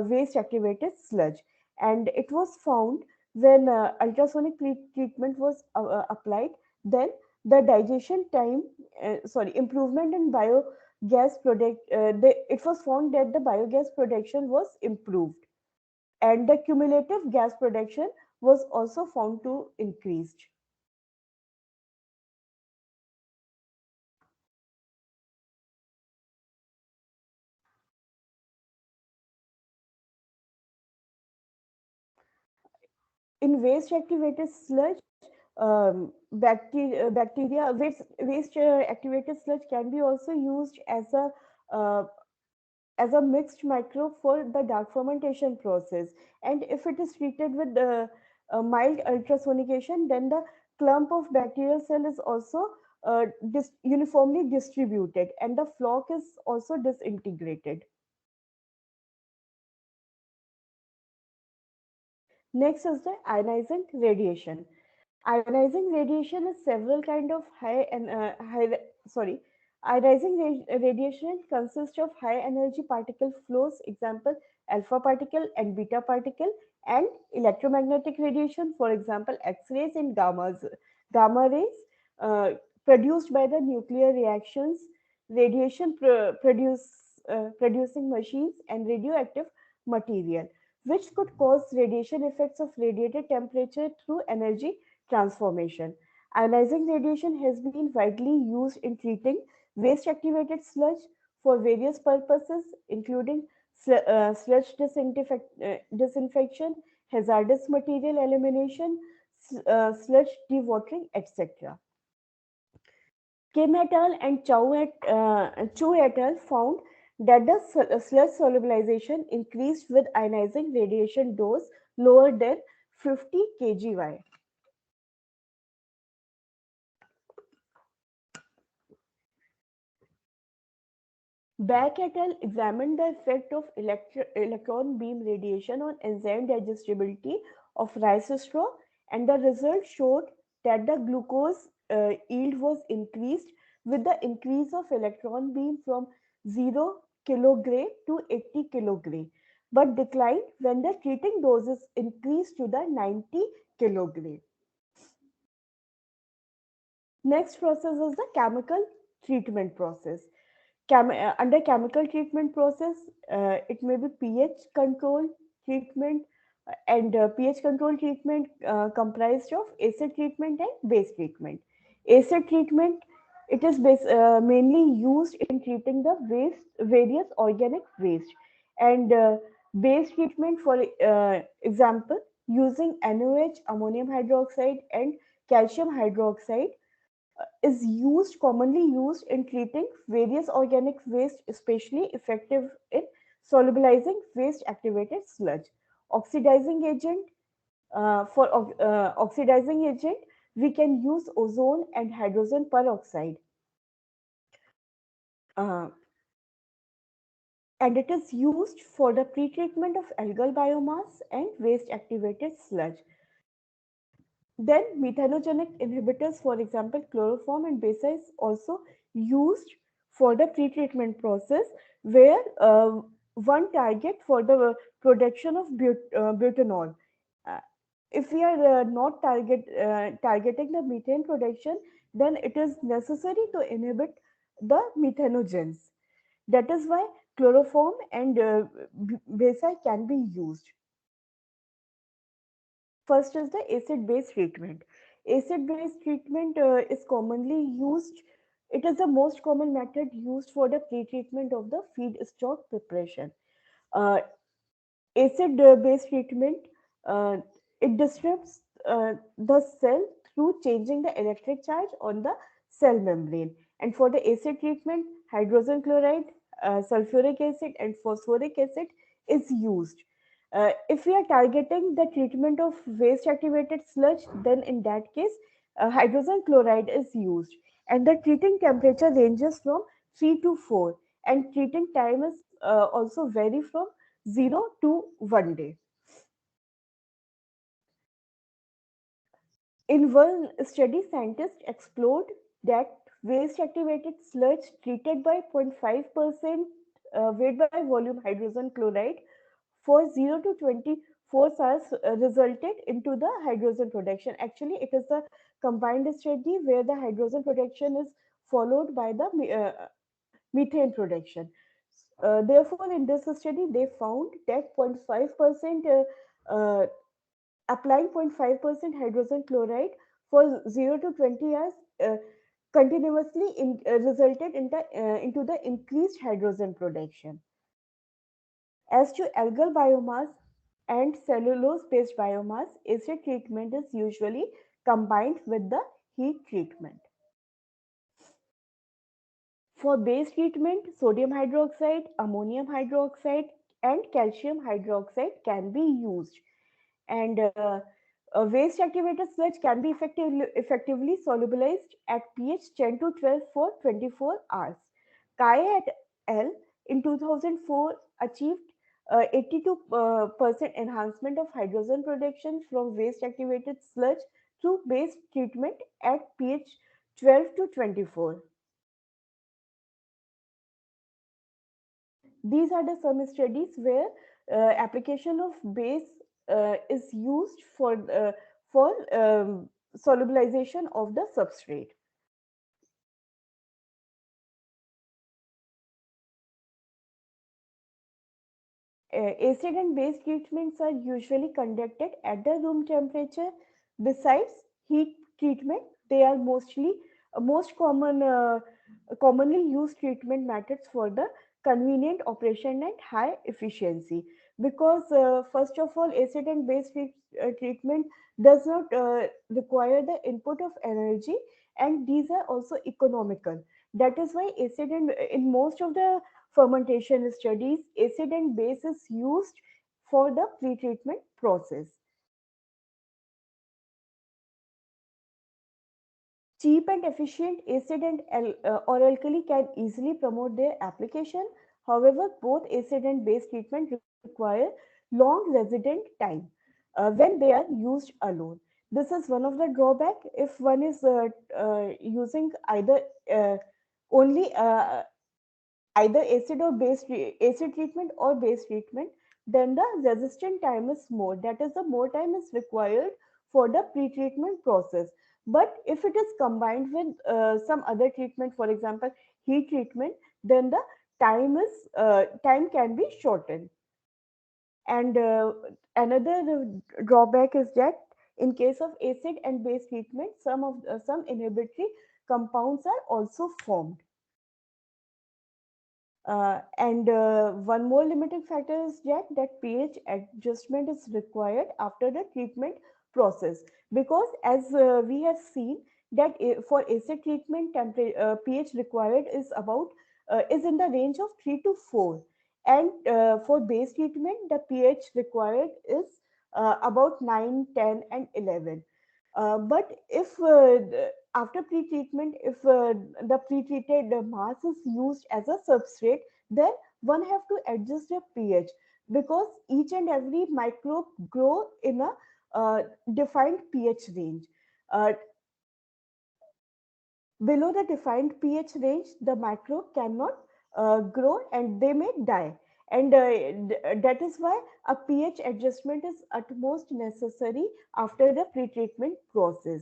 waste activated sludge, and it was found when ultrasonic treatment was applied, then the digestion time, sorry, improvement in biogas product, it was found that the biogas production was improved, and the cumulative gas production was also found to increase. In waste activated sludge, waste activated sludge can be also used uh, as a mixed microbe for the dark fermentation process. And if it is treated with mild ultrasonication, then the clump of bacterial cell is also uniformly distributed, and the flock is also disintegrated. Next is the ionizing radiation. Ionizing radiation is several kind of sorry. Radiation consists of high energy particle flows, example alpha particle and beta particle, and electromagnetic radiation, for example X-rays and gamma rays, uh, produced by the nuclear reactions, producing machines, and radioactive material, which could cause radiation effects of radiated temperature through energy transformation. Ionizing radiation has been widely used in treating waste activated sludge for various purposes, including sludge disinfection, hazardous material elimination, sludge dewatering, etc. Kim et al. And Chu et al. Found that the sludge solubilization increased with ionizing radiation dose lower than 50 kGy. Back et al. Examined the effect of electron beam radiation on enzyme digestibility of rice straw, and the results showed that the glucose yield was increased with the increase of electron beam from 0 kilogray to 80 kilogray, but declined when the treating doses increased to the 90 kilogray. Next process is the chemical treatment process. Under chemical treatment process, it may be pH control treatment, and pH control treatment comprised of acid treatment and base treatment. Acid treatment, it is mainly used in treating the various organic waste, and base treatment, for example, using NaOH, ammonium hydroxide, and calcium hydroxide is commonly used in treating various organic waste, especially effective in solubilizing waste activated sludge. Oxidizing agent, oxidizing agent, we can use ozone and hydrogen peroxide. Uh, and it is used for the pretreatment of algal biomass and waste activated sludge. Then methanogenic inhibitors, for example, chloroform and besa, is also used for the pretreatment process, where one target for the production of butanol. Uh, if we are not targeting the methane production, then it is necessary to inhibit the methanogens. That is why chloroform and besa can be used. First is the acid-base treatment. Acid-base treatment is commonly used. It is the most common method used for the pre-treatment of the feedstock preparation. Uh, Acid-base treatment, uh, it disrupts the cell through changing the electric charge on the cell membrane. And for the acid treatment, hydrogen chloride, sulfuric acid, and phosphoric acid is used. If we are targeting the treatment of waste activated sludge, then in that case, hydrogen chloride is used. And the treating temperature ranges from 3 to 4. And treating time is also vary from 0 to 1 day. In one study, scientists explored that waste activated sludge treated by 0.5% weight by volume hydrogen chloride for 0 to 24 hours resulted into the hydrogen production. Actually, it is a combined study where the hydrogen production is followed by the methane production. Therefore, in this study, they found that 0.5% uh, applying 0.5% hydrogen chloride for 0 to 20 hours uh, continuously resulted into the increased hydrogen production. As to algal biomass and cellulose-based biomass, acid treatment is usually combined with the heat treatment. For base treatment, sodium hydroxide, ammonium hydroxide, and calcium hydroxide can be used. And a waste activated sludge can be effectively solubilized at pH 10 to 12 for 24 hours. Kai et al. In 2004 achieved 82% enhancement of hydrogen production from waste activated sludge through base treatment at pH 12 to 24. These are the some studies where application of base is used for solubilization of the substrate. Acid and base treatments are usually conducted at the room temperature. Besides heat treatment, they are most commonly used treatment methods for the convenient operation and high efficiency. Because first of all, acid and base treatment does not require the input of energy, and these are also economical. That is why acid and in most of the fermentation studies, acid and base is used for the pre-treatment process. Cheap and efficient acid and or alkali can easily promote their application. However, both acid and base treatment require long resident time when they are used alone. This is one of the drawback if one is using uh, only either acid treatment or base treatment, then the resistant time is more. That is, the more time is required for the pre-treatment process. But if it is combined with some other treatment, for example heat treatment, then the time can be shortened. And another drawback is that in case of acid and base treatment, some inhibitory compounds are also formed. And one more limiting factor is that pH adjustment is required after the treatment process, because as we have seen that for acid treatment pH required is in the range of 3 to 4, and for base treatment the pH required is about 9, 10, and 11. But if after pre-treatment, if the pre-treated mass is used as a substrate, then one have to adjust the pH, because each and every microbe grow in a defined pH range. Uh, Below the defined pH range, the microbe cannot grow and they may die. And that is why a pH adjustment is utmost necessary after the pre-treatment process.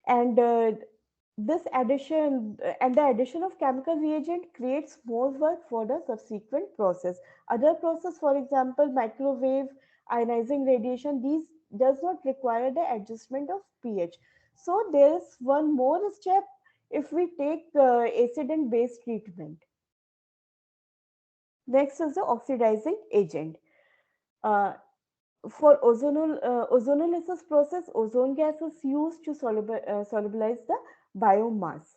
And this addition and the addition of chemical reagent creates more work for the subsequent process. Other process, for example microwave ionizing radiation, these does not require the adjustment of pH. So there is one more step if we take acid and base treatment. Next is the oxidizing agent. uh, for ozonolysis process, ozone gas is used to solubilize the biomass.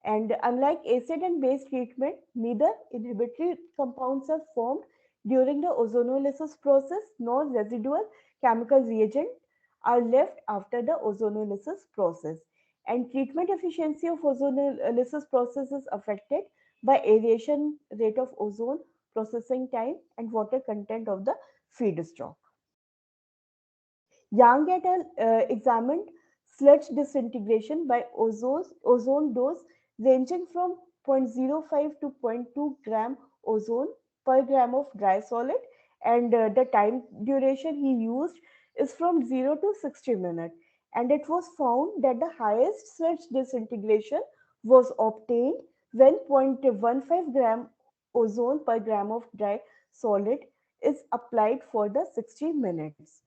And unlike acid and base treatment, neither inhibitory compounds are formed during the ozonolysis process nor residual chemical reagent are left after the ozonolysis process. And treatment efficiency of ozonolysis process is affected by aeration rate of ozone, processing time, and water content of the feedstock. Young et al. Examined sludge disintegration by ozone dose ranging from 0.05 to zero point 0.2 gram ozone per gram of dry solid, and the time duration he used is from 0 to 60 minutes. And it was found that the highest sludge disintegration was obtained when 0.15 gram ozone per gram of dry solid is applied for the 60 minutes.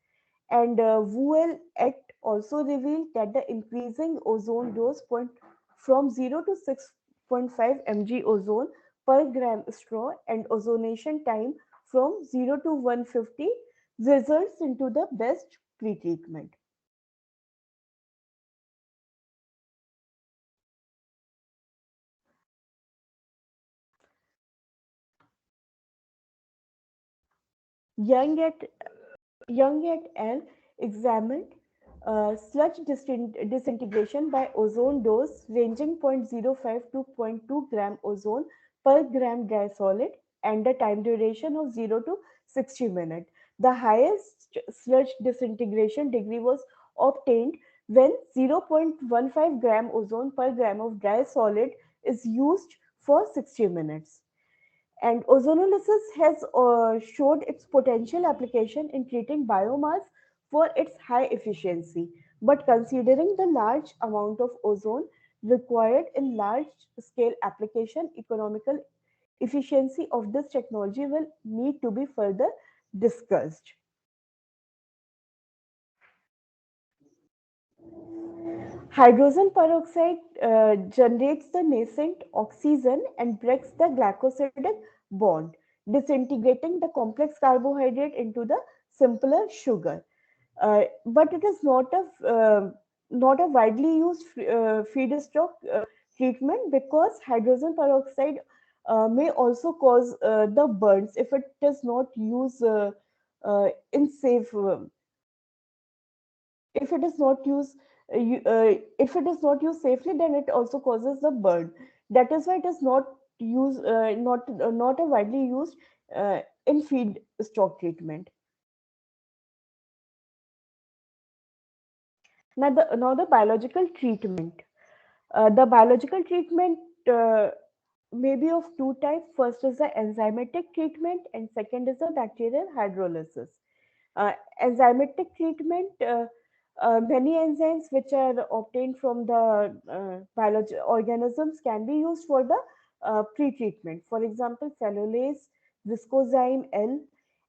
And Wuel et also revealed that the increasing ozone dose from 0 to 6.5 mg ozone per gram straw and ozonation time from 0 to 150 results into the best pretreatment. Young et Young et al. Examined sludge disintegration by ozone dose ranging 0.05 to zero point 0.2 gram ozone per gram dry solid and the time duration of 0 to 60 minutes. The highest sludge disintegration degree was obtained when 0.15 gram ozone per gram of dry solid is used for 60 minutes. And ozonolysis has showed its potential application in treating biomass for its high efficiency. But considering the large amount of ozone required in large scale application, economical efficiency of this technology will need to be further discussed. Hydrogen peroxide generates the nascent oxygen and breaks the glycosidic bond, disintegrating the complex carbohydrate into the simpler sugar. But it is not a widely used feedstock treatment because hydrogen peroxide may also cause the burns if it is not used in safe if it is not used if it is not used safely, then it also causes the burn. That is why it is not a widely used in feed stock treatment. Now the biological treatment. The biological treatment may be of two types. First is the enzymatic treatment, and second is the bacterial hydrolysis. Enzymatic treatment, many enzymes which are obtained from the organisms can be used for the pre-treatment. For example, cellulase, viscozyme L,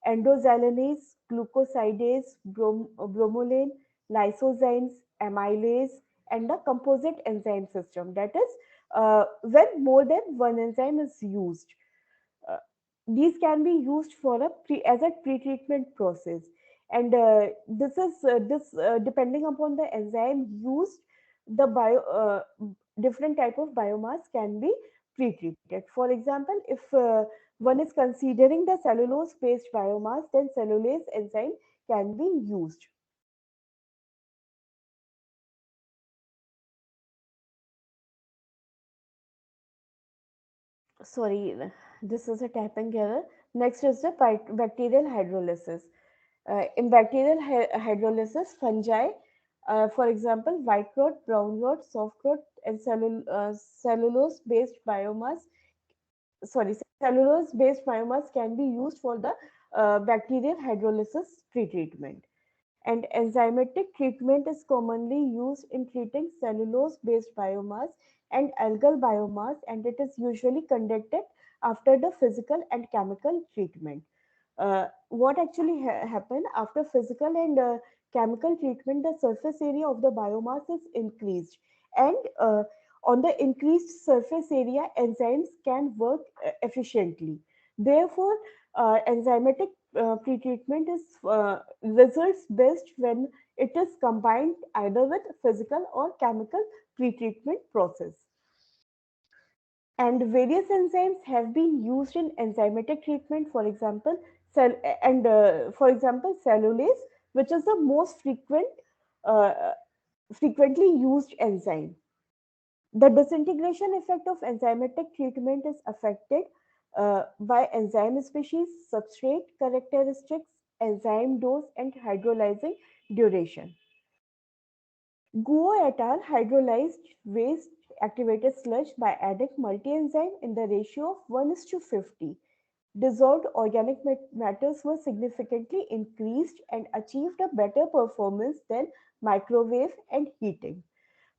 endoxylenase, glucosidase, bromelain, lysozymes, amylase, and the composite enzyme system. That is, when more than one enzyme is used. Uh, these can be used for as a pre-treatment process, and this depending upon the enzyme used, the different type of biomass can be pre-treated. For example, if one is considering the cellulose based biomass, then cellulase enzyme can be used. Sorry, this is a typing error. Next is the bacterial hydrolysis. In bacterial hydrolysis, fungi, for example, white rot, brown rot, soft rot, and cellulose-based biomass, cellulose-based biomass can be used for the bacterial hydrolysis pre-treatment. And enzymatic treatment is commonly used in treating cellulose-based biomass and algal biomass, and it is usually conducted after the physical and chemical treatment. What actually happen after physical and chemical treatment, the surface area of the biomass is increased, and on the increased surface area, enzymes can work efficiently. Therefore, enzymatic pretreatment is results best when it is combined either with physical or chemical pretreatment process. And various enzymes have been used in enzymatic treatment, for example, for example, cellulase, which is the most uh, frequently used enzyme. The disintegration effect of enzymatic treatment is affected by enzyme species, substrate characteristics, enzyme dose, and hydrolyzing duration. Guo et al. Hydrolyzed waste activated sludge by adding multi-enzyme in the ratio of 1:50. Dissolved organic matters were significantly increased and achieved a better performance than microwave and heating.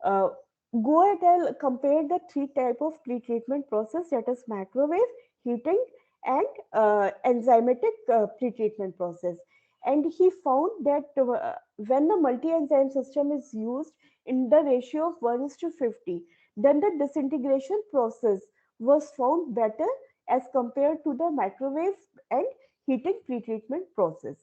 Uh, Guo et al. Compared the three type of pre-treatment process, that is microwave, heating, and enzymatic pre-treatment process. And he found that when the multi-enzyme system is used in the ratio of 1:50, then the disintegration process was found better as compared to the microwave and heating pre-treatment process.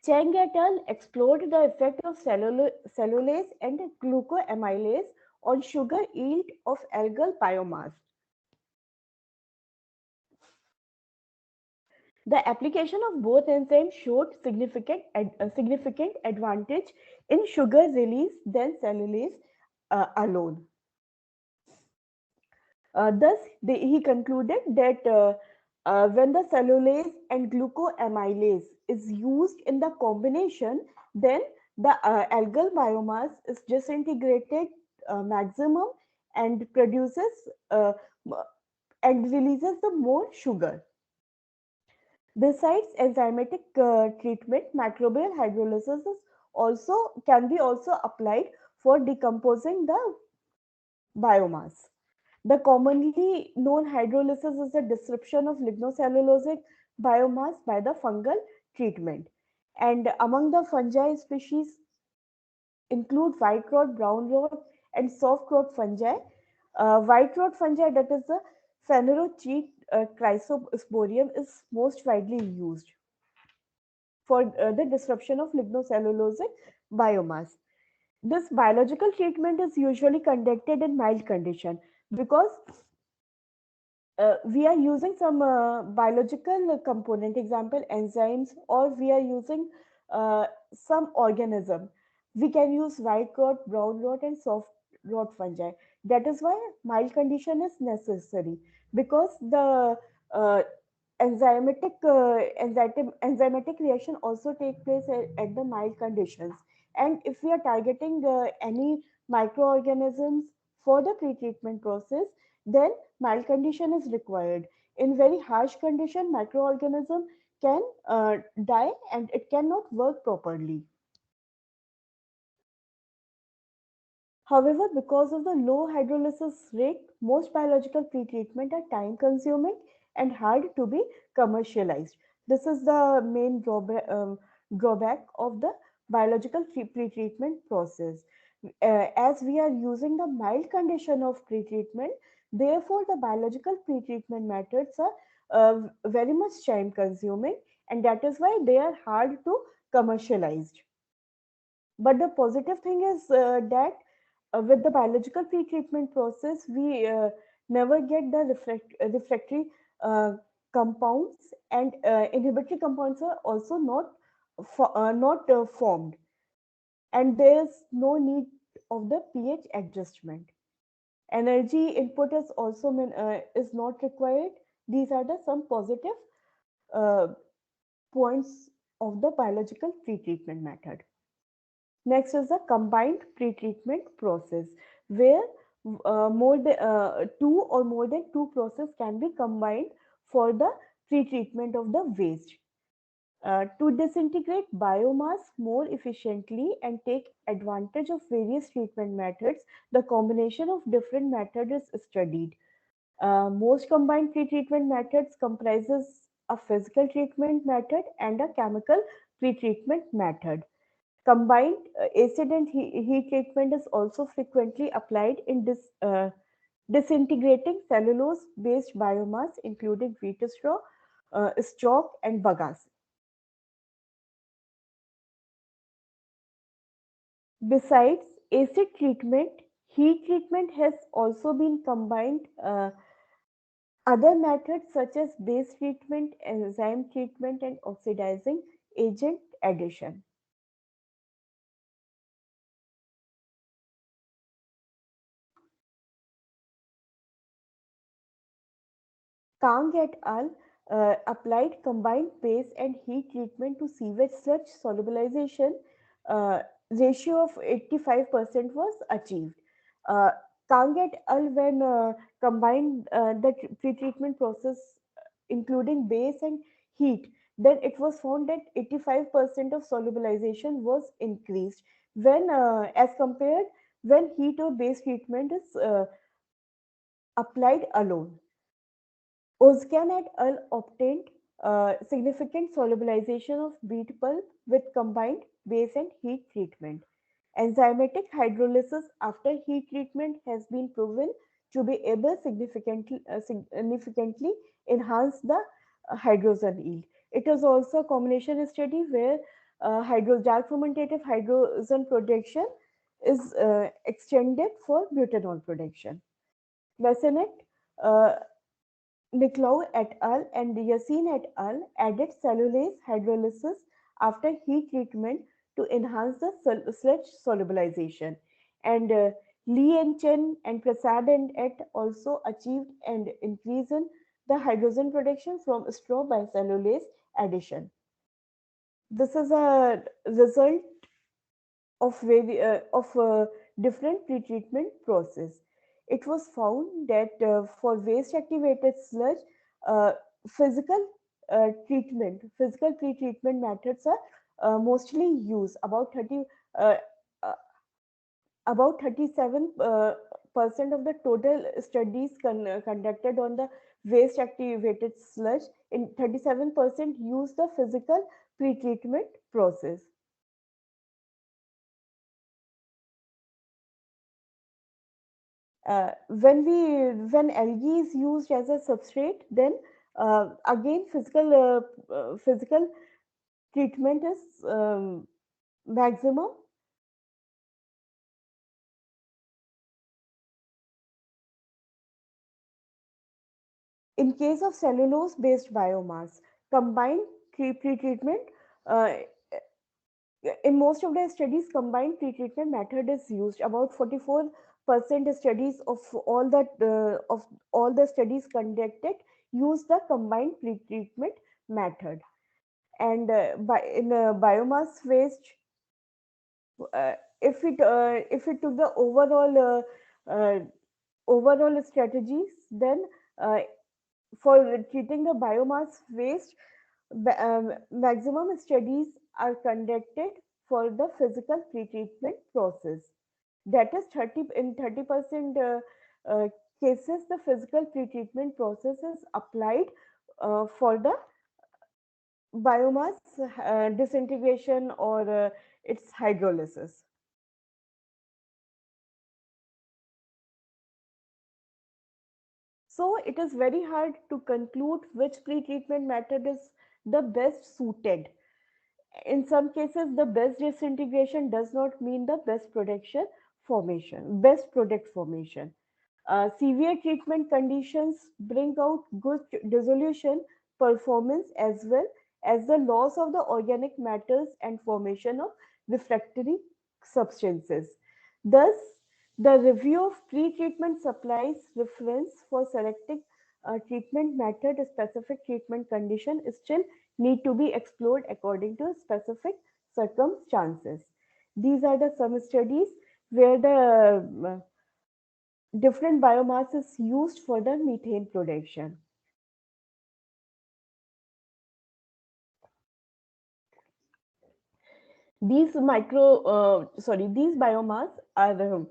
Chang et al. Explored the effect of cellulase and glucoamylase on sugar yield of algal biomass. The application of both enzymes showed significant advantage in sugar release than cellulase alone. Thus, he concluded that when the cellulase and glucoamylase is used in the combination, then the algal biomass is disintegrated maximum and produces m- and releases the more sugar. Besides enzymatic treatment, microbial hydrolysis is also can be also applied for decomposing the biomass. The commonly known hydrolysis is the disruption of lignocellulosic biomass by the fungal treatment. And among the fungi species include white rot, brown rot, and soft rot fungi. White rot fungi, that is the Phanerochaete chrysosporium, is most widely used for the disruption of lignocellulosic biomass. This biological treatment is usually conducted in mild condition because we are using some biological component, example enzymes, or we are using some organism. We can use white rot, brown rot, and soft rot fungi. That is why mild condition is necessary, because the uh, enzymatic reaction also take place at the mild conditions. And if we are targeting any microorganisms for the pre-treatment process, then mild condition is required. In very harsh condition, microorganism can die and it cannot work properly. However, because of the low hydrolysis rate, most biological pretreatment are time consuming and hard to be commercialized. This is the main drawback of the biological pretreatment process. As we are using the mild condition of pretreatment, therefore the biological pretreatment methods are very much time consuming, and that is why they are hard to commercialize. But the positive thing is that with the biological pre-treatment process, we never get the refractory uh, compounds, and inhibitory compounds are also not formed, and there's no need of the pH adjustment. Energy input is also is not required. These are the some positive uh, points of the biological pre-treatment method. Next is the combined pre-treatment process, where two or more than two processes can be combined for the pre-treatment of the waste. To disintegrate biomass more efficiently and take advantage of various treatment methods, the combination of different methods is studied. Most combined pre-treatment methods comprises a physical treatment method and a chemical pre-treatment method. Combined acid and heat treatment is also frequently applied in disintegrating cellulose-based biomass, including wheat straw, stalk, and bagasse. Besides acid treatment, Heat treatment has also been combined other methods such as base treatment, enzyme treatment, and oxidizing agent addition. Kang et al. Applied combined base and heat treatment to sewage sludge solubilization. Uh, Ratio of 85% was achieved. Uh, Kang et al. When combined the pre-treatment process, including base and heat, then it was found that 85% of solubilization was increased when, as compared when heat or base treatment is applied alone. Ozcan et al. Obtained significant solubilization of beet pulp with combined base and heat treatment. Enzymatic hydrolysis after heat treatment has been proven to be able significantly enhance the hydrogen yield. It is also a combination study where dark fermentative hydrogen production is extended for butanol production. Massenet, uh, Nicolaou et al. And Yassin et al. Added cellulase hydrolysis after heat treatment to enhance the sludge solubilization. And Li and Chen and Prasad and et also achieved an increase in the hydrogen production from straw by cellulase addition. This is a result of different pretreatment process. It was found that for waste activated sludge, uh, physical physical pretreatment methods are mostly used. Uh, uh, about 37 percent of the total studies conducted on the waste activated sludge in 37% use the physical pretreatment process. When algae is used as a substrate, then again physical treatment is maximum. In case of cellulose based biomass, combined pre-treatment, uh, in most of the studies, combined pre-treatment method is used. About 44% studies of all the studies conducted use the combined pre-treatment method. And in biomass waste, uh, if it took the overall strategies, then uh, for treating the biomass waste, maximum studies are conducted for the physical pretreatment process. That is 30% uh, cases, the physical pretreatment process is applied for the biomass disintegration or its hydrolysis. So it is very hard to conclude which pretreatment method is the best suited. In some cases, the best disintegration does not mean the best product formation. Severe treatment conditions bring out good dissolution performance as well as the loss of the organic matters and formation of refractory substances. Thus, the review of pre-treatment supplies reference for selecting a treatment method, a specific treatment condition still need to be explored according to specific circumstances. These are the some studies where the different biomass is used for the methane production. These biomass are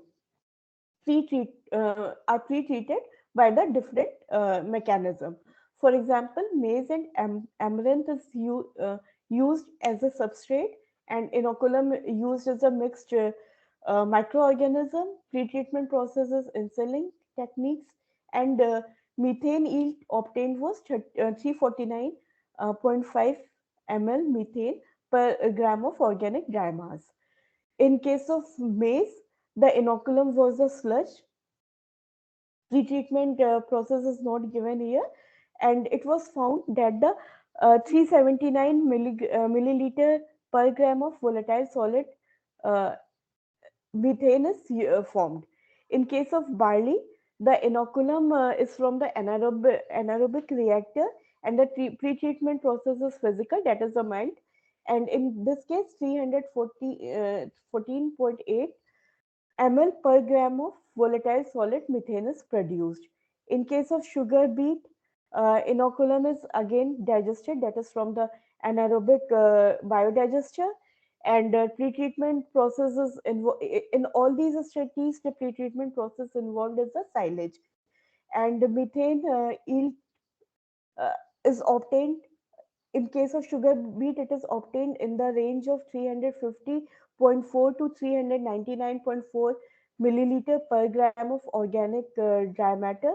pre-treated by the different mechanism. For example, maize and amaranth is used as a substrate, and inoculum used as a mixed microorganism. Pre-treatment processes in selling techniques, and methane yield obtained was 349.5 ml methane per gram of organic dry mass. In case of maize, The inoculum was a sludge. Pretreatment process is not given here, and it was found that the 379 milliliter per gram of volatile solid uh, methane is formed. In case of barley, the inoculum is from the anaerobic reactor, and the pre-treatment process is physical, that is the mild. And in this case, 14.8 ml per gram of volatile solid methane is produced. In case of sugar beet, inoculum is again digested, that is from the anaerobic biodigester, and pre-treatment processes in all these studies, the pre-treatment process involved is the silage, and the methane yield uh, is obtained. In case of sugar beet, it is obtained in the range of 350.4 to 399.4 milliliter per gram of organic dry matter.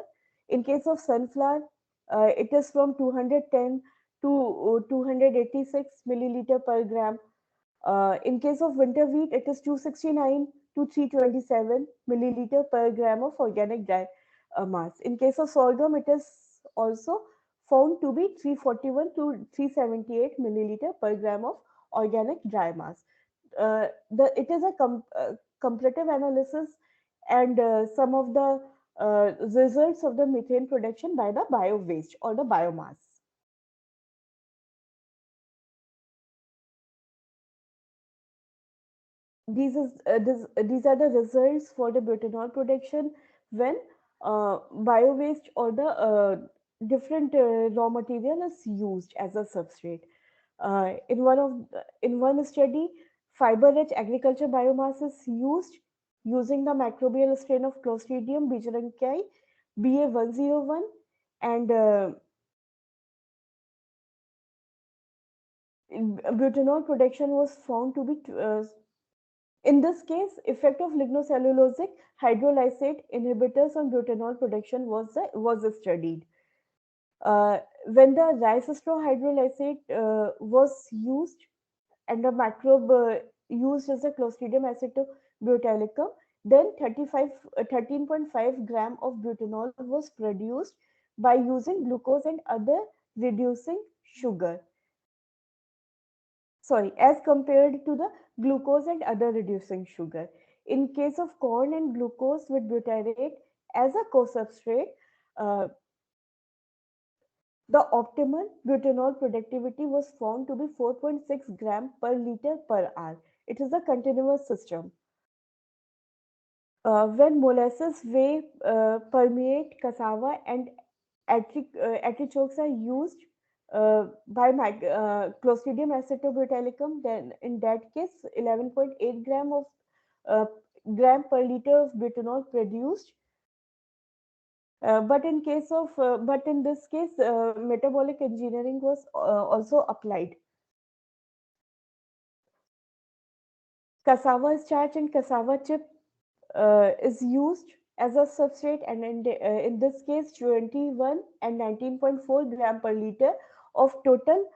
In case of sunflower, it is from 210 to 286 milliliter per gram. In case of winter wheat, it is 269 to 327 milliliter per gram of organic dry mass. In case of sorghum, it is also found to be 341 to 378 milliliter per gram of organic dry mass. It is a comparative analysis, and some of the results of the methane production by the bio waste or the biomass. These are the results for the butanol production when bio waste or the different raw material is used as a substrate. In one study, fiber-rich agriculture biomass is used using the microbial strain of Clostridium beecherunki BA101, and butanol production was found to be in this case, effect of lignocellulosic hydrolysate inhibitors on butanol production was studied. When the rice straw hydrolysate was used, and the microbe used as a Clostridium acetobutylicum, then 13.5 gram of butanol was produced by using glucose and other reducing sugar. Sorry, as compared to the glucose and other reducing sugar. In case of corn and glucose with butyrate as a co-substrate, uh, the optimal butanol productivity was found to be 4.6 gram per liter per hour. It is a continuous system. When molasses, whey, permeate, cassava, and artichokes are used by Clostridium acetobutylicum, then in that case, 11.8 uh, gram per liter of butanol produced. But in this case, metabolic engineering was also applied. Cassava starch and cassava chip is used as a substrate, and in this case 21 and 19.4 gram per liter of total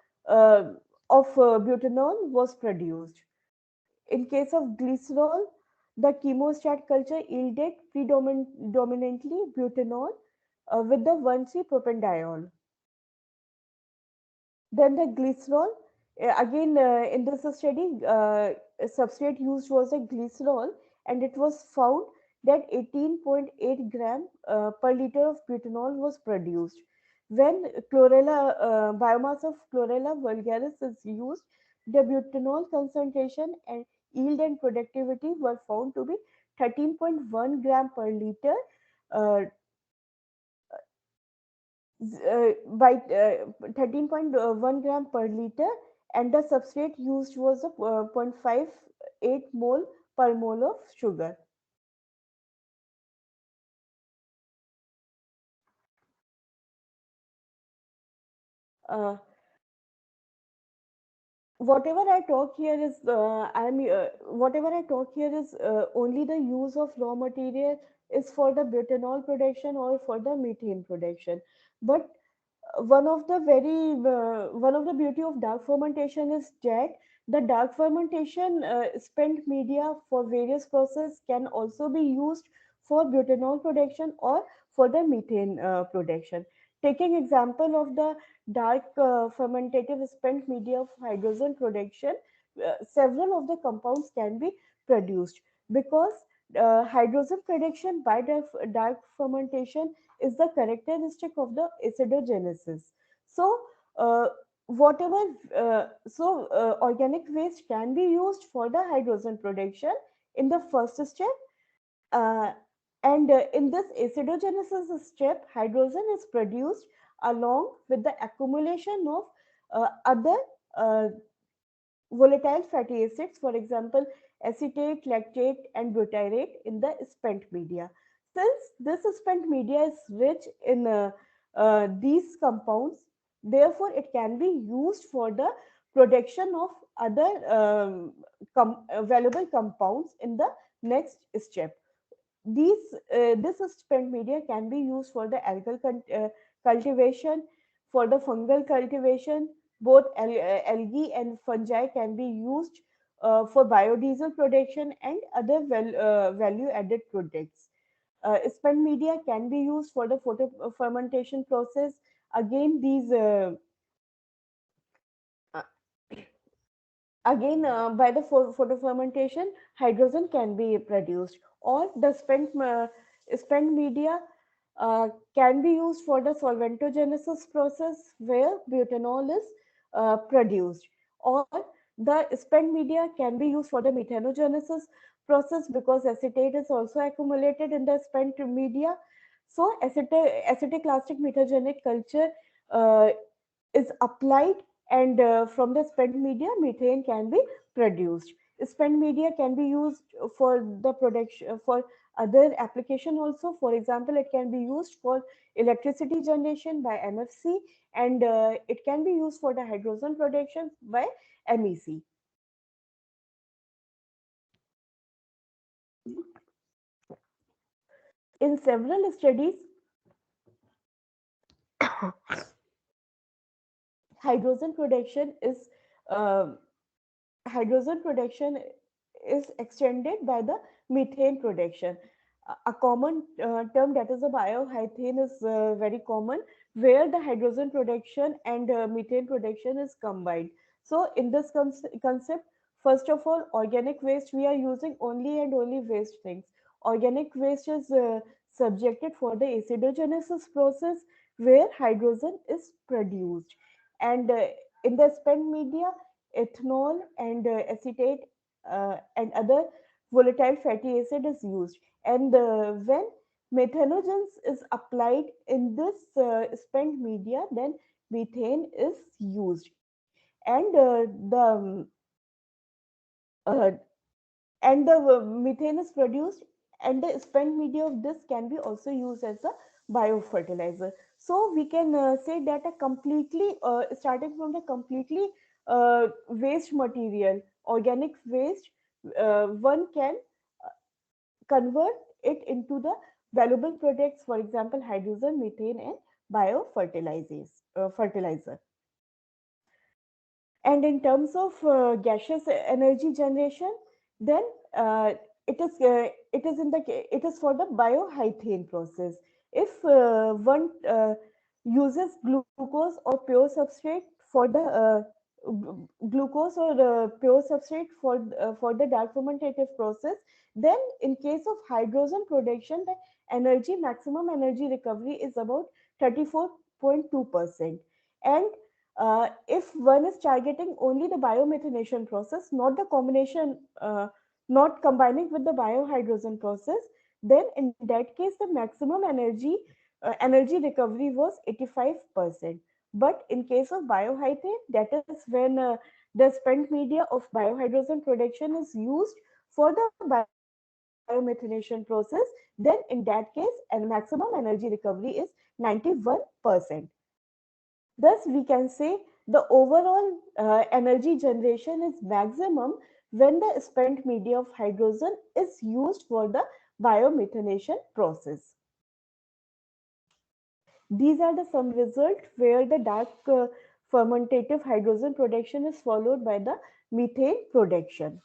butanol was produced. In case of glycerol, the chemostat culture yielded predominantly butanol with the 1,3-propanediol. Then the glycerol, again in this study, substrate used was a glycerol, and it was found that 18.8 gram per liter of butanol was produced. When biomass of Chlorella vulgaris is used, the butanol concentration and yield and productivity were found to be 13.1 gram per liter uh, by 13.1 gram per liter, and the substrate used was a 0.58 mole per mole of sugar. Uh, whatever I talk here is whatever I talk here is only the use of raw material is for the butanol production or for the methane production. But one of the beauty of dark fermentation is that The dark fermentation spent media for various processes can also be used for butanol production or for the methane production. Taking example of the dark fermentative spent media of hydrogen production, several of the compounds can be produced because hydrogen production by dark fermentation is the characteristic of the acidogenesis. So, uh, whatever organic waste can be used for the hydrogen production in the first step, uh, and in this acidogenesis step, hydrogen is produced along with the accumulation of other uh, volatile fatty acids, for example, acetate, lactate, and butyrate in the spent media. Since this spent media is rich in these compounds, therefore it can be used for the production of other valuable compounds in the next step. This spent media can be used for the cultivation, for the fungal cultivation. Both algae and fungi can be used for biodiesel production and other value added products. Spent media can be used for the photo fermentation process. Again, these uh, again by the photo fermentation, hydrogen can be produced, or the spent media can be used for the solventogenesis process where butanol is produced, or the spent media can be used for the methanogenesis process because acetate is also accumulated in the spent media. So acetoclastic metagenic culture uh, is applied, and from the spent media methane can be produced. Spent media can be used for the production for other application also. For example, it can be used for electricity generation by MFC, and it can be used for the hydrogen production by MEC. In several studies, hydrogen production is uh, hydrogen production is extended by the methane production. A common term, that is a biohethane, is very common, where the hydrogen production and methane production is combined. So in this concept, first of all, organic waste, we are using only and only waste things. Organic waste is subjected for the acidogenesis process where hydrogen is produced, and in the spent media, ethanol and acetate and other volatile fatty acid is used. And when methanogens is applied in this spent media, then methane is used. And uh, the methane is produced, and the spent media of this can be also used as a biofertilizer. So we can say that a completely starting from the completely waste material, organic waste, one can convert it into the valuable products, for example, hydrogen, methane, and biofertilizers fertilizer. And in terms of gaseous energy generation, then uh, it is for the biohethane process. If one uses glucose or pure substrate for the glucose or pure substrate for the dark fermentative process, then in case of hydrogen production, the maximum energy recovery is about 34.2%. And if one is targeting only the biomethanation process, not the combination, not combining with the biohydrogen process, then in that case, the maximum energy recovery was 85%. But in case of biohydrogen, that is when the spent media of biohydrogen production is used for the biomethanation process, then in that case, and maximum energy recovery is 91%. Thus, we can say the overall energy generation is maximum when the spent media of hydrogen is used for the biomethanation process. These are the some results where the dark fermentative hydrogen production is followed by the methane production.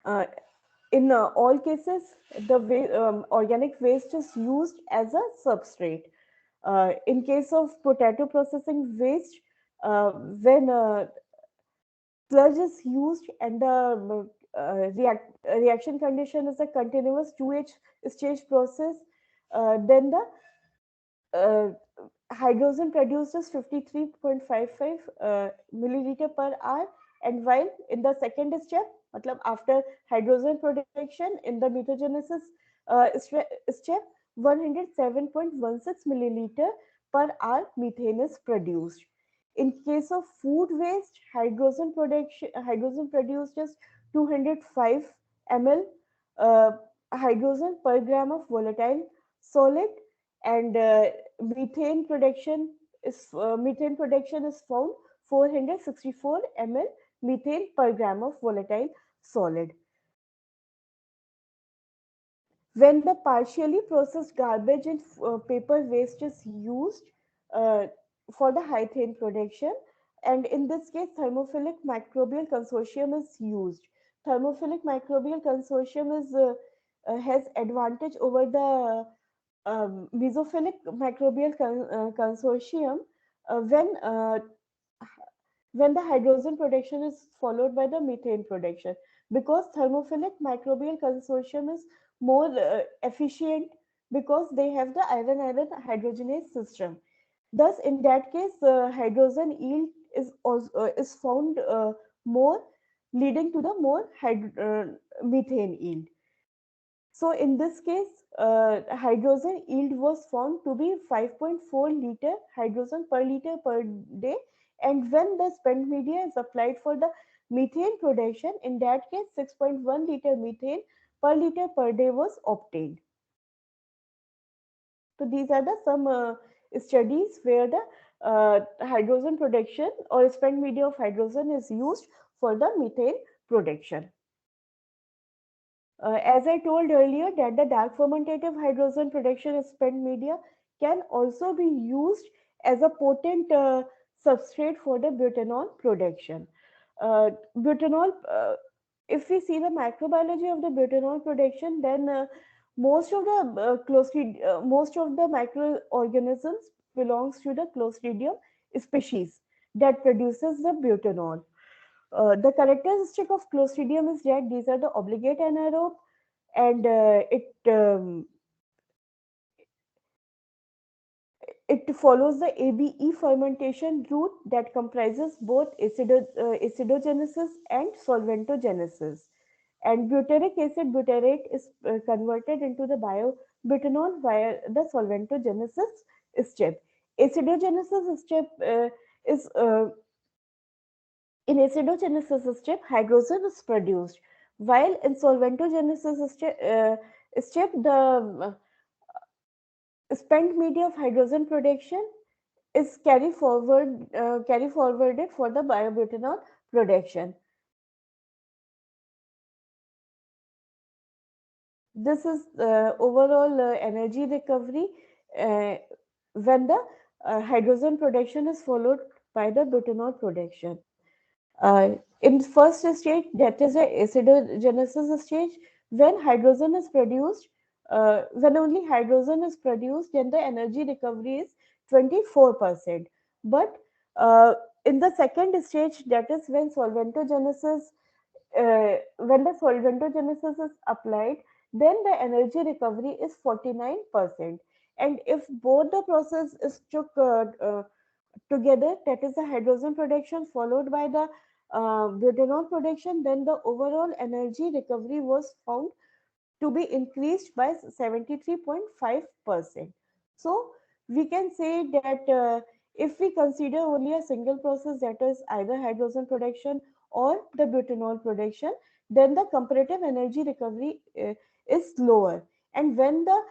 Uh, in all cases, the organic waste is used as a substrate. In case of potato processing waste, when sludge is used and the reaction condition is a continuous 2H stage process, then the uh, hydrogen produced is 53.55 milliliter per hour, and while in the second step, matlab after hydrogen production in the methogenesis step, 107.16 milliliter per hour methane is produced. In case of food waste, hydrogen produced is 205 ml uh, hydrogen per gram of volatile solid, and methane production is found 464 ml methane per gram of volatile solid. When the partially processed garbage and paper waste is used uh, for the hydrogen production, and in this case thermophilic microbial consortium is used. Thermophilic microbial consortium has advantage over the mesophilic microbial consortium uh, when uh, when the hydrogen production is followed by the methane production, because thermophilic microbial consortium is more efficient because they have the iron-iron hydrogenase system. Thus, in that case, hydrogen yield is found more, leading to the more methane yield. So in this case, hydrogen yield was found to be 5.4 liter hydrogen per liter per day. And when the spent media is applied for the methane production, in that case, 6.1 liter methane per liter per day was obtained. So these are the some studies where the hydrogen production or spent media of hydrogen is used for the methane production. As I told earlier, that the dark fermentative hydrogen production spent media can also be used as a potent substrate for the butanol production. Butanol, if we see the microbiology of the butanol production, then most of the microorganisms belongs to the Clostridium species that produces the butanol. The characteristic of Clostridium is that these are the obligate anaerobe, and it follows the ABE fermentation route that comprises both acidogenesis and solventogenesis. And butyric acid butyrate is converted into the biobutanol via the solventogenesis step. Acidogenesis step is In acidogenesis step, hydrogen is produced, while in solventogenesis step, the spent media of hydrogen production is carry forwarded for the biobutanol production. This is overall energy recovery uh, when the hydrogen production is followed by the butanol production. In first stage, that is a acidogenesis stage, when hydrogen is produced, when only hydrogen is produced, then the energy recovery is 24%. But in the second stage, that is when the solventogenesis is applied, then the energy recovery is 49%. And if both the process is took together, that is the hydrogen production followed by the butanol production, then the overall energy recovery was found to be increased by 73.5%. So we can say that if we consider only a single process, that is either hydrogen production or the butanol production, then the comparative energy recovery is lower. And when the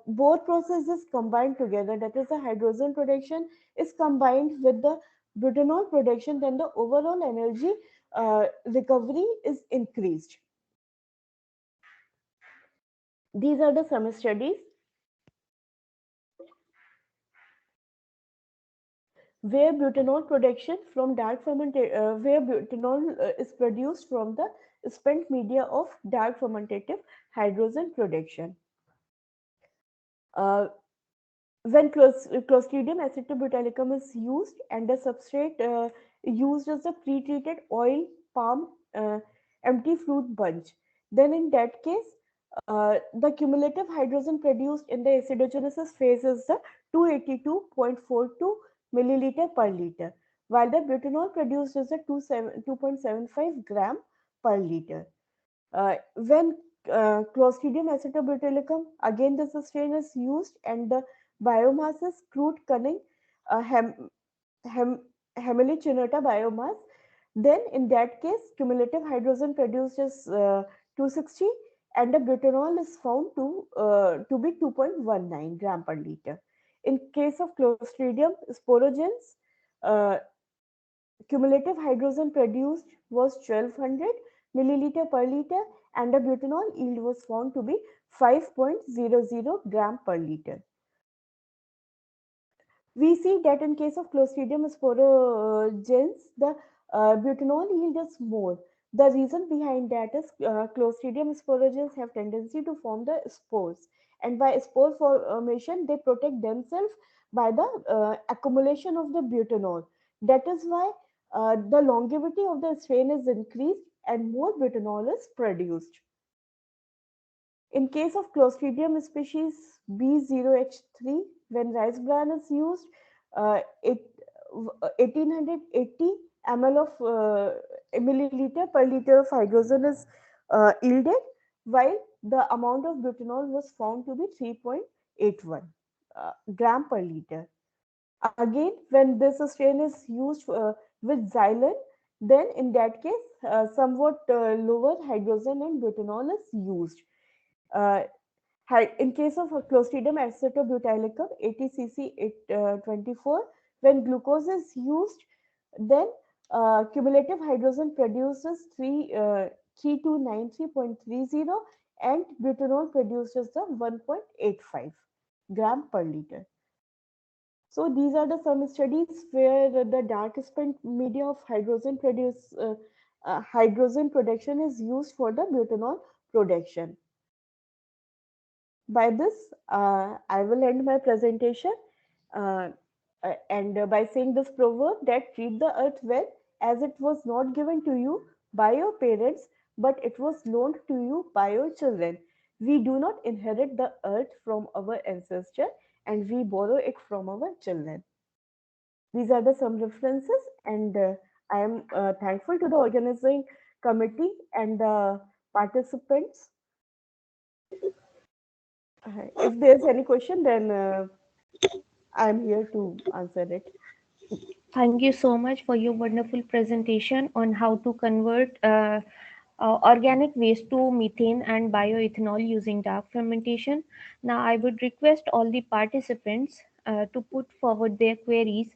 both processes combined together, that is the hydrogen production is combined with the butanol production, then the overall energy recovery is increased. These are the some studies. where butanol production from dark where butanol is produced from the spent media of dark fermentative hydrogen production. Uh, when Clostridium acetobutylicum is used and the substrate used as a pre-treated oil palm empty fruit bunch, then in that case the cumulative hydrogen produced in the acidogenesis phase is the 282.42 milliliter per liter, while the butanol produced is the 2.75 gram per liter. When Clostridium acetobutylicum, again this strain is used and the biomass is crude cunning hem, Hemelicinota biomass, then in that case cumulative hydrogen produced is 260 and the butanol is found to be 2.19 gram per liter. In case of Clostridium sporogens, uh, cumulative hydrogen produced was 1200 milliliter per liter and the butanol yield was found to be 5.00 gram per liter. We see that in case of Clostridium sporogens, the butanol yield is more. The reason behind that is Clostridium sporogens have tendency to form the spores, and by spore formation, they protect themselves by the accumulation of the butanol. That is why the longevity of the strain is increased and more butanol is produced. In case of Clostridium species B0H3, when rice bran is used, 1880 ml of milliliter per liter of hydrogen is yielded, while the amount of butanol was found to be 3.81 gram per liter. Again, when this strain is used with xylene, then in that case, somewhat lower hydrogen and butanol is used. Uh, in case of Clostridium acetobutylicum, ATCC 24, when glucose is used, then cumulative hydrogen produces 3293.30 and butanol produces the 1.85 gram per liter. So these are the some studies where the dark spent media of hydrogen production is used for the butanol production. By this, I will end my presentation uh, and by saying this proverb that treat the earth well as it was not given to you by your parents, but it was loaned to you by your children. We do not inherit the earth from our ancestors and we borrow it from our children. These are the some references, and I am thankful to the organizing committee and the participants. If there's any question, then I'm here to answer it. Thank you so much for your wonderful presentation on how to convert organic waste to methane and bioethanol using dark fermentation. Now, I would request all the participants to put forward their queries.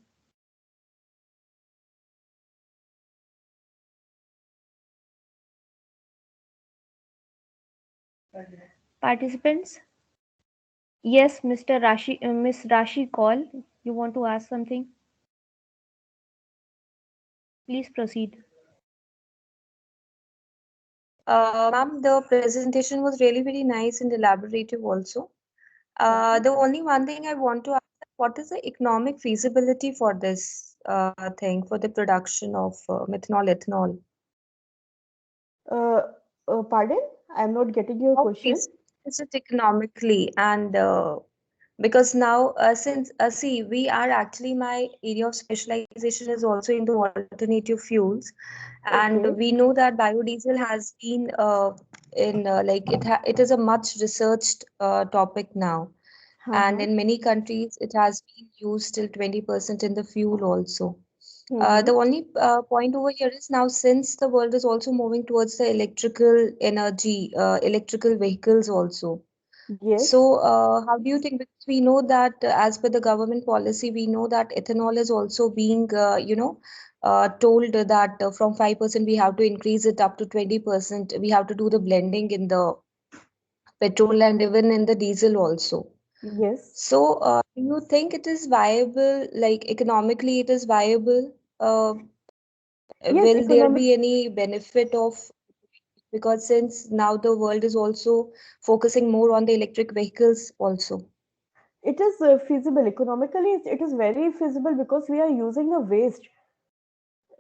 Participants? Yes, Mr. Rashi, Miss Rashi Kaul, you want to ask something? Please proceed. Ma'am, the presentation was really very nice and elaborative also. The only one thing I want to ask, what is the economic feasibility for this thing, for the production of methanol, ethanol? Uh, Pardon? I'm not getting your How question. feasible is it economically? And because now, since see, we are actually, my area of specialization is also into alternative fuels, and Okay. we know that biodiesel has been in like it is a much researched topic now, and Uh-huh. in many countries it has been used till 20% in the fuel also. Mm-hmm. The only point over here is now, since the world is also moving towards the electrical energy, electrical vehicles also. Yes. So, how do you think? Because we know that as per the government policy, we know that ethanol is also being, told that from 5% we have to increase it up to 20%. We have to do the blending in the petrol and even in the diesel also. Yes. So, Do you think it is viable, like economically it is viable? Yes, Will there economic. be any benefit of, because since now the world is also focusing more on the electric vehicles also. It is feasible economically. It is very feasible because we are using the waste.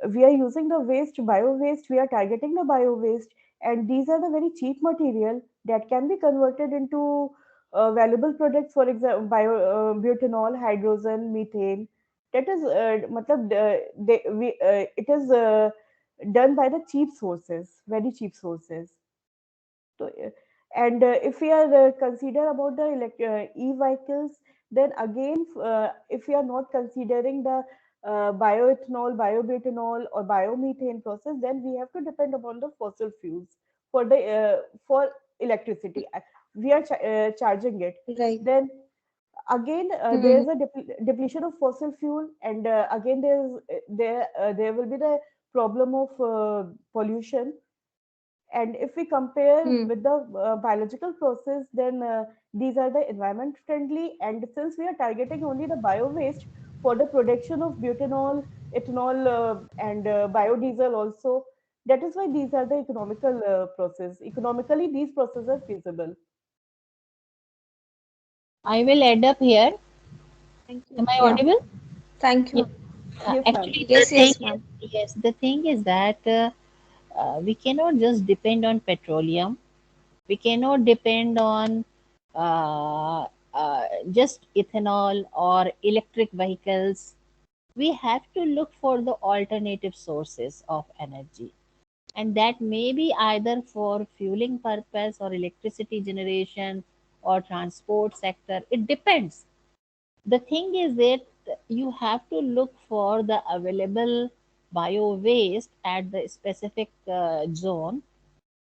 We are using the waste, bio waste. We are targeting the bio waste, and these are the very cheap material that can be converted into valuable products. For example, butanol, hydrogen, methane. That is, it is done by the cheap sources, very cheap sources. So, and if we are consider about the e-vehicles, then again, if we are not considering the bioethanol, biobutanol, or biomethane process, then we have to depend upon the fossil fuels for electricity. We are charging it. Right. Then again, there is a depletion of fossil fuel, and again there will be the problem of pollution. And if we compare Hmm. with the biological process, then these are the environment friendly. And since we are targeting only the bio waste for the production of butanol, ethanol, and biodiesel also, that is why these are the economical process. Economically, these processes are feasible. I will add up here. Thank you. Am I Yeah. audible? Thank you, Yeah. ma'am. Yes, ma'am. Actually, the Yes, thing yes, is, ma'am. yes, the thing is that we cannot just depend on petroleum. We cannot depend on uh, uh, just ethanol or electric vehicles. We have to look for the alternative sources of energy, and that may be either for fueling purpose or electricity generation or transport sector. It depends. The thing is that you have to look for the available bio waste at the specific zone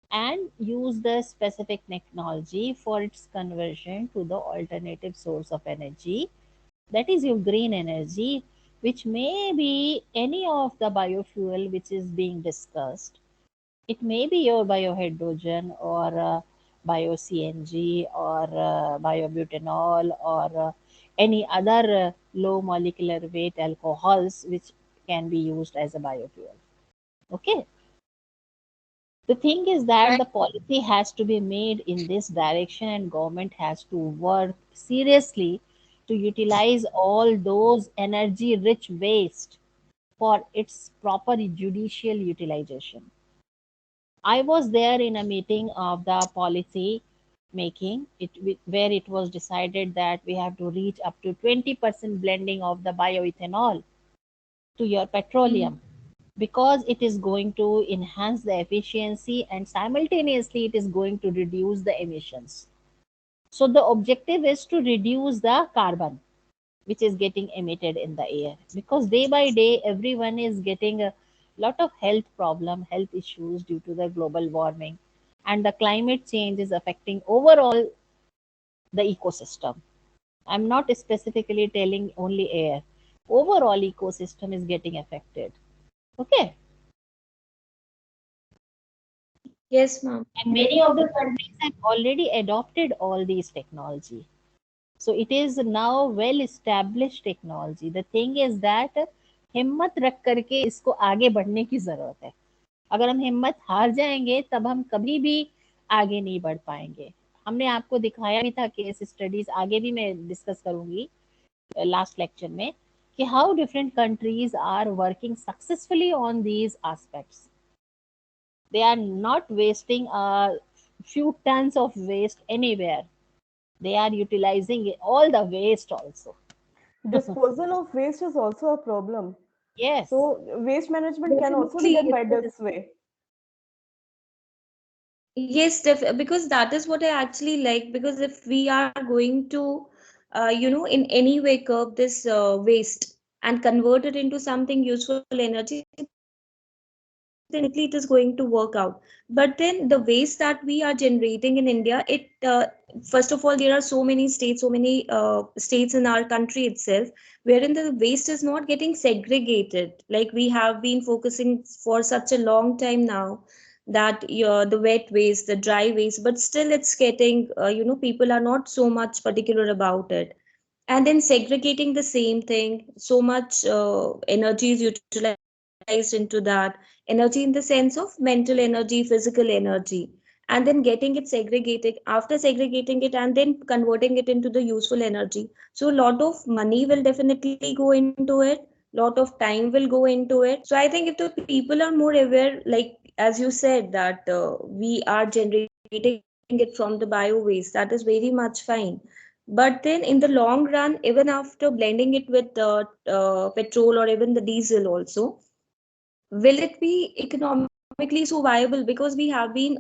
and use the specific technology for its conversion to the alternative source of energy, that is your green energy, which may be any of the biofuel which is being discussed. It may be your biohydrogen or bio CNG or biobutanol or any other low molecular weight alcohols which can be used as a biofuel. Okay. The thing is that Right. the policy has to be made in this direction, and government has to work seriously to utilize all those energy rich waste for its proper judicial utilization. I was there in a meeting of the policy making, where it was decided that we have to reach up to 20% blending of the bioethanol to your Hmm. petroleum, because it is going to enhance the efficiency and simultaneously it is going to reduce the emissions. So the objective is to reduce the carbon which is getting emitted in the air, because day by day everyone is getting a lot of health issues due to the global warming, and the climate change is affecting overall the ecosystem. I'm not specifically telling only air, overall ecosystem is getting affected. Okay. Yes, ma'am. And many of the countries have already adopted all these technology. So it is now well established technology. The thing is that हिम्मत रख करके इसको आगे बढ़ने की जरूरत है. अगर हम हिम्मत हार जाएंगे तब हम कभी भी आगे नहीं बढ़ पाएंगे. हमने आपको दिखाया भी था केस स्टडीज, आगे भी मैं डिस्कस करूंगी लास्ट लेक्चर में, कि how different countries are working successfully on these aspects. They are not wasting a few tons of waste anywhere. They are utilizing all the waste also. Disposal of waste is also a problem. Yes. So waste management can also be done Definitely. by this way. Yes, because that is what I actually like. Because if we are going to, in any way curb this waste and convert it into something useful energy, then definitely it is going to work out. But then the waste that we are generating in India, first of all, there are so many states, states in our country itself, wherein the waste is not getting segregated. Like we have been focusing for such a long time now that the wet waste, the dry waste, but still it's getting, people are not so much particular about it. and then segregating the same thing, so much energy is utilized into that, energy in the sense of mental energy, physical energy, and then getting it segregated, after segregating it and then converting it into the useful energy. So a lot of money will definitely go into it, lot of time will go into it. So I think if the people are more aware, like as you said, that we are generating it from the bio waste, that is very much fine. But then in the long run, even after blending it with petrol or even the diesel also, will it be economically so viable? Because we have been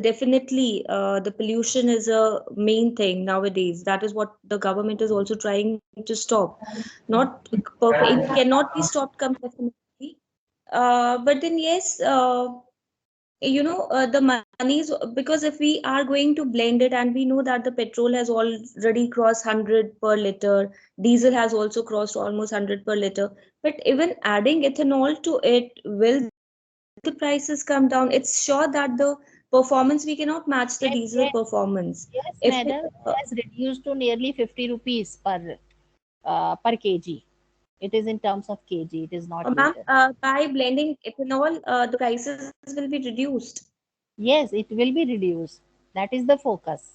definitely the pollution is a main thing nowadays. That is what the government is also trying to stop. Not perfect, it cannot be stopped completely. But then yes, the monies, because if we are going to blend it, and we know that the petrol has already crossed 100 per liter, diesel has also crossed almost 100 per liter, but even adding ethanol to it, will the prices come down? It's sure that the performance, we cannot match the diesel Yes, yes, performance. If it yes, madam. It has reduced to nearly 50 rupees per kg. It is in terms of kg. It is not ma'am, liter. by blending ethanol, the prices will be reduced. Yes, it will be reduced. That is the focus,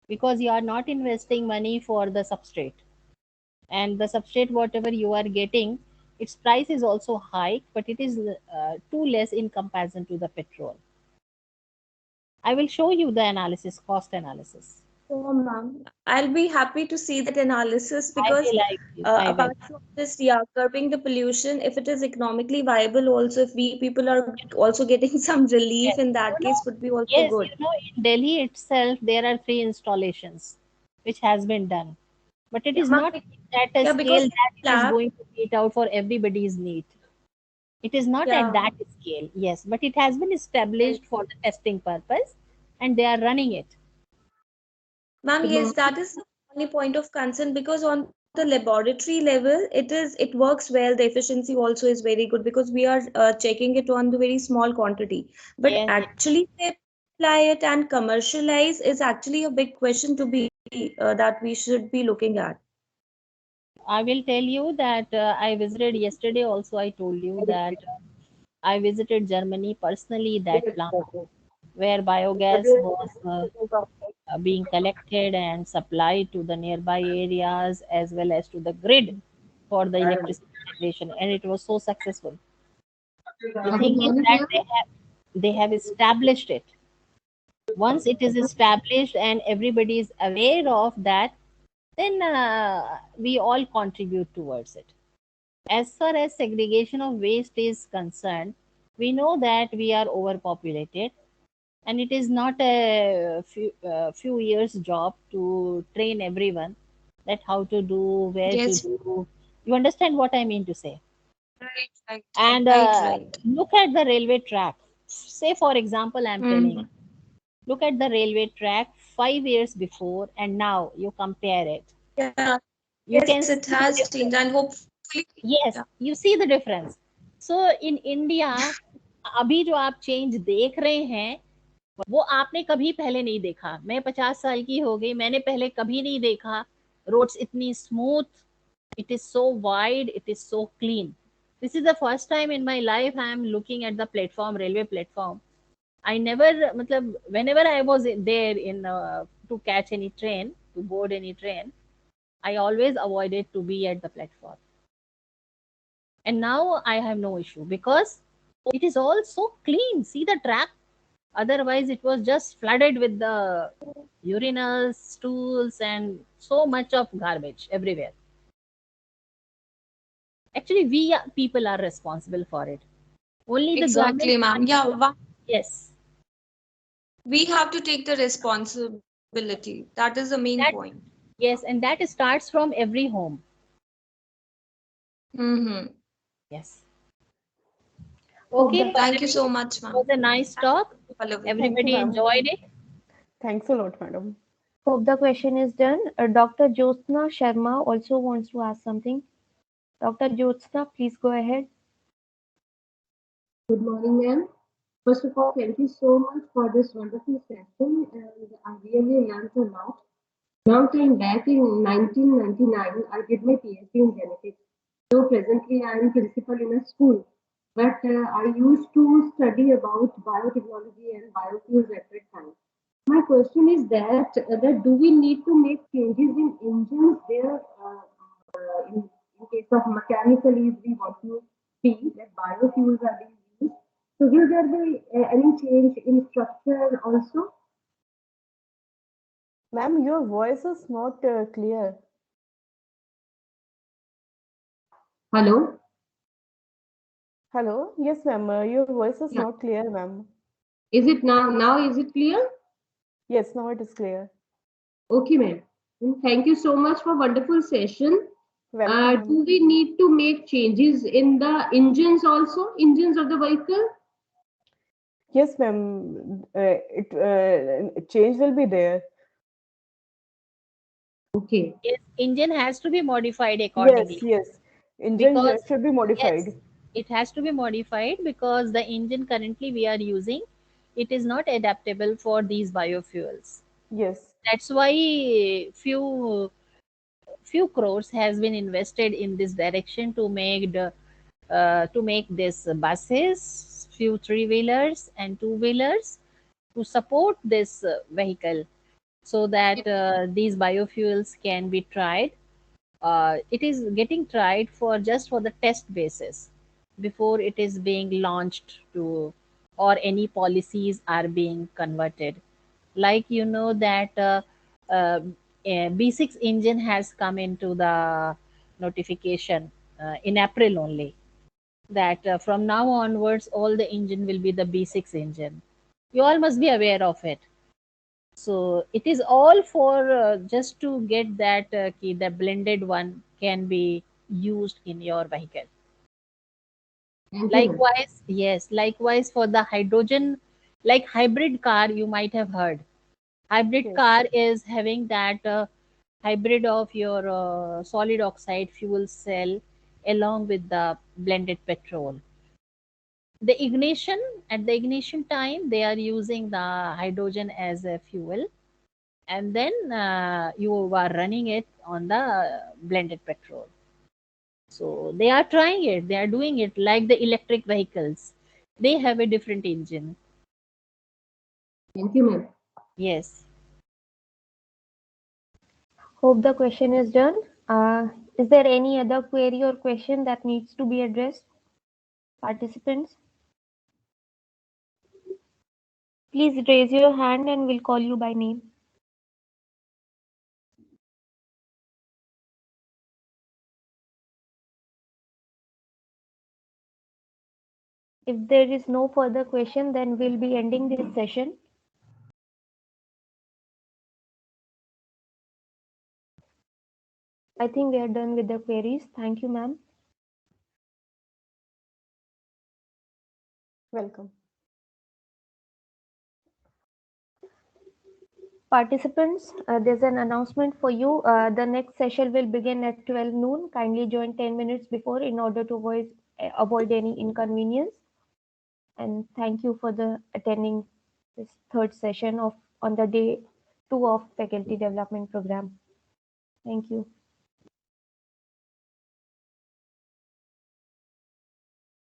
because you are not investing money for the substrate, and the substrate whatever you are getting, its price is also high, but it is too less in comparison to the petrol. I will show you the analysis, cost analysis. Oh, ma'am, I'll be happy to see that analysis, I because will, I will, I will. apart from this, yeah, curbing the pollution, if it is economically viable, also if we people are also getting some relief Yes, in that case, would be also yes, good. in Delhi itself, there are 3 installations which has been done, but it Yeah, is ma'am, not at a yeah, scale because that it is lab, going to meet out for everybody's need. It is not at yeah, that scale, yes, but it has been established for the testing purpose, and they are running it. ma'am, yes, that is the only point of concern, because on the laboratory level, it works well. The efficiency also is very good, because we are checking it on the very small quantity. But Yes, yes. actually apply it and commercialize is actually a big question to be that we should be looking at. I will tell you that I visited yesterday. Also, I told you that I visited Germany personally. That plant where biogas was being collected and supplied to the nearby areas as well as to the grid for the electricity generation, and it was so successful. The thing is that they have established it. Once it is established and everybody is aware of that, then we all contribute towards it. As far as segregation of waste is concerned, we know that we are overpopulated, and it is not a few years job to train everyone that how to do, where to Yes, do. You understand what I mean to say? right, right, And right, right. look at the railway track. Say, for example, I'm telling you, Mm. look at the railway track 5 years before and now. You compare it. Yeah, You yes, can it see the has changed, and difference. hopefully, Yes, yeah. you see the difference. So in India, अभी जो आप change देख रहे हैं, वो आपने कभी पहले नहीं देखा। मैं 50 साल की हो गई, मैंने पहले कभी नहीं देखा रोड्स इतनी smooth, it is so wide, it is so clean. This is the first time in my life I am looking at the platform, railway platform. I never, matlab, whenever I was there in to catch any train, to board any train, I always avoided to be at the platform. And now I have no issue because it is all so clean. See the track. Otherwise, it was just flooded with the urinals, stools, and so much of garbage everywhere. Actually, we people are responsible for it. Only the government Exactly, ma'am. can't Yeah, do. Yes, we have to take the responsibility. That is the main point. that yes, and that starts from every home. Mm-hmm. Yes. Hope Okay, the Thank you Pallavi, so much, it ma'am. was a nice Thank talk. you, Pallavi. Thank you, Everybody ma'am. enjoyed it. Thanks a lot, madam. Hope the question is done. Dr. Jyotsna Sharma also wants to ask something. Dr. Jyotsna, please go ahead. Good morning, ma'am. First of all, thank you so much for this wonderful session, and I really learned a lot. Long time back in 1999, I did my PhD in genetics. So presently, I am principal in a school. But I used to study about biotechnology and biofuels at that time. My question is that do we need to make changes in engines there in case of mechanically we want to see that biofuels are being used? So will there be any change in structure also? Ma'am, your voice is not clear. Hello? Hello? Yes, ma'am. Your voice is Yeah. not clear, ma'am. Is it now? Now is it clear? Yes, now it is clear. Okay, ma'am. Thank you so much for wonderful session. Welcome, ma'am. Do we need to make changes in the engines also, engines of the vehicle? Yes, ma'am. Change will be there. Okay. Yes, engine has to be modified Yes, accordingly yes. Engine because should be modified. yes, it has to be modified because the engine currently we are using, it is not adaptable for these biofuels. Yes, That's why few crores has been invested in this direction to make this buses, few three wheelers and two wheelers to support this vehicle so that these biofuels can be tried. It is getting tried for just for the test basis before it is being launched to or any policies are being converted. Like you know that uh, B6 engine has come into the notification in April only, that from now onwards all the engine will be the B6 engine. You all must be aware of it. So it is all for just to get that key, the blended one can be used in your vehicle. Thank you, ma'am. Likewise, yes, likewise for the hydrogen, like hybrid car, you might have heard. Hybrid yes. car is having that hybrid of your solid oxide fuel cell along with the blended petrol. The ignition, at the ignition time, they are using the hydrogen as a fuel, and then you are running it on the blended petrol. So they are trying it, they are doing it like the electric vehicles. They have a different engine. Thank you, ma'am. Yes. Hope the question is done. Is there any other query or question that needs to be addressed? Participants, please raise your hand and we'll call you by name. If there is no further question, then we'll be ending this session. I think we are done with the queries. Thank you, ma'am. Welcome. Participants, there's an announcement for you. The next session will begin at 12 noon. Kindly join 10 minutes before in order to avoid any inconvenience. And thank you for the attending this third session of on the day 2 of faculty development program. Thank you.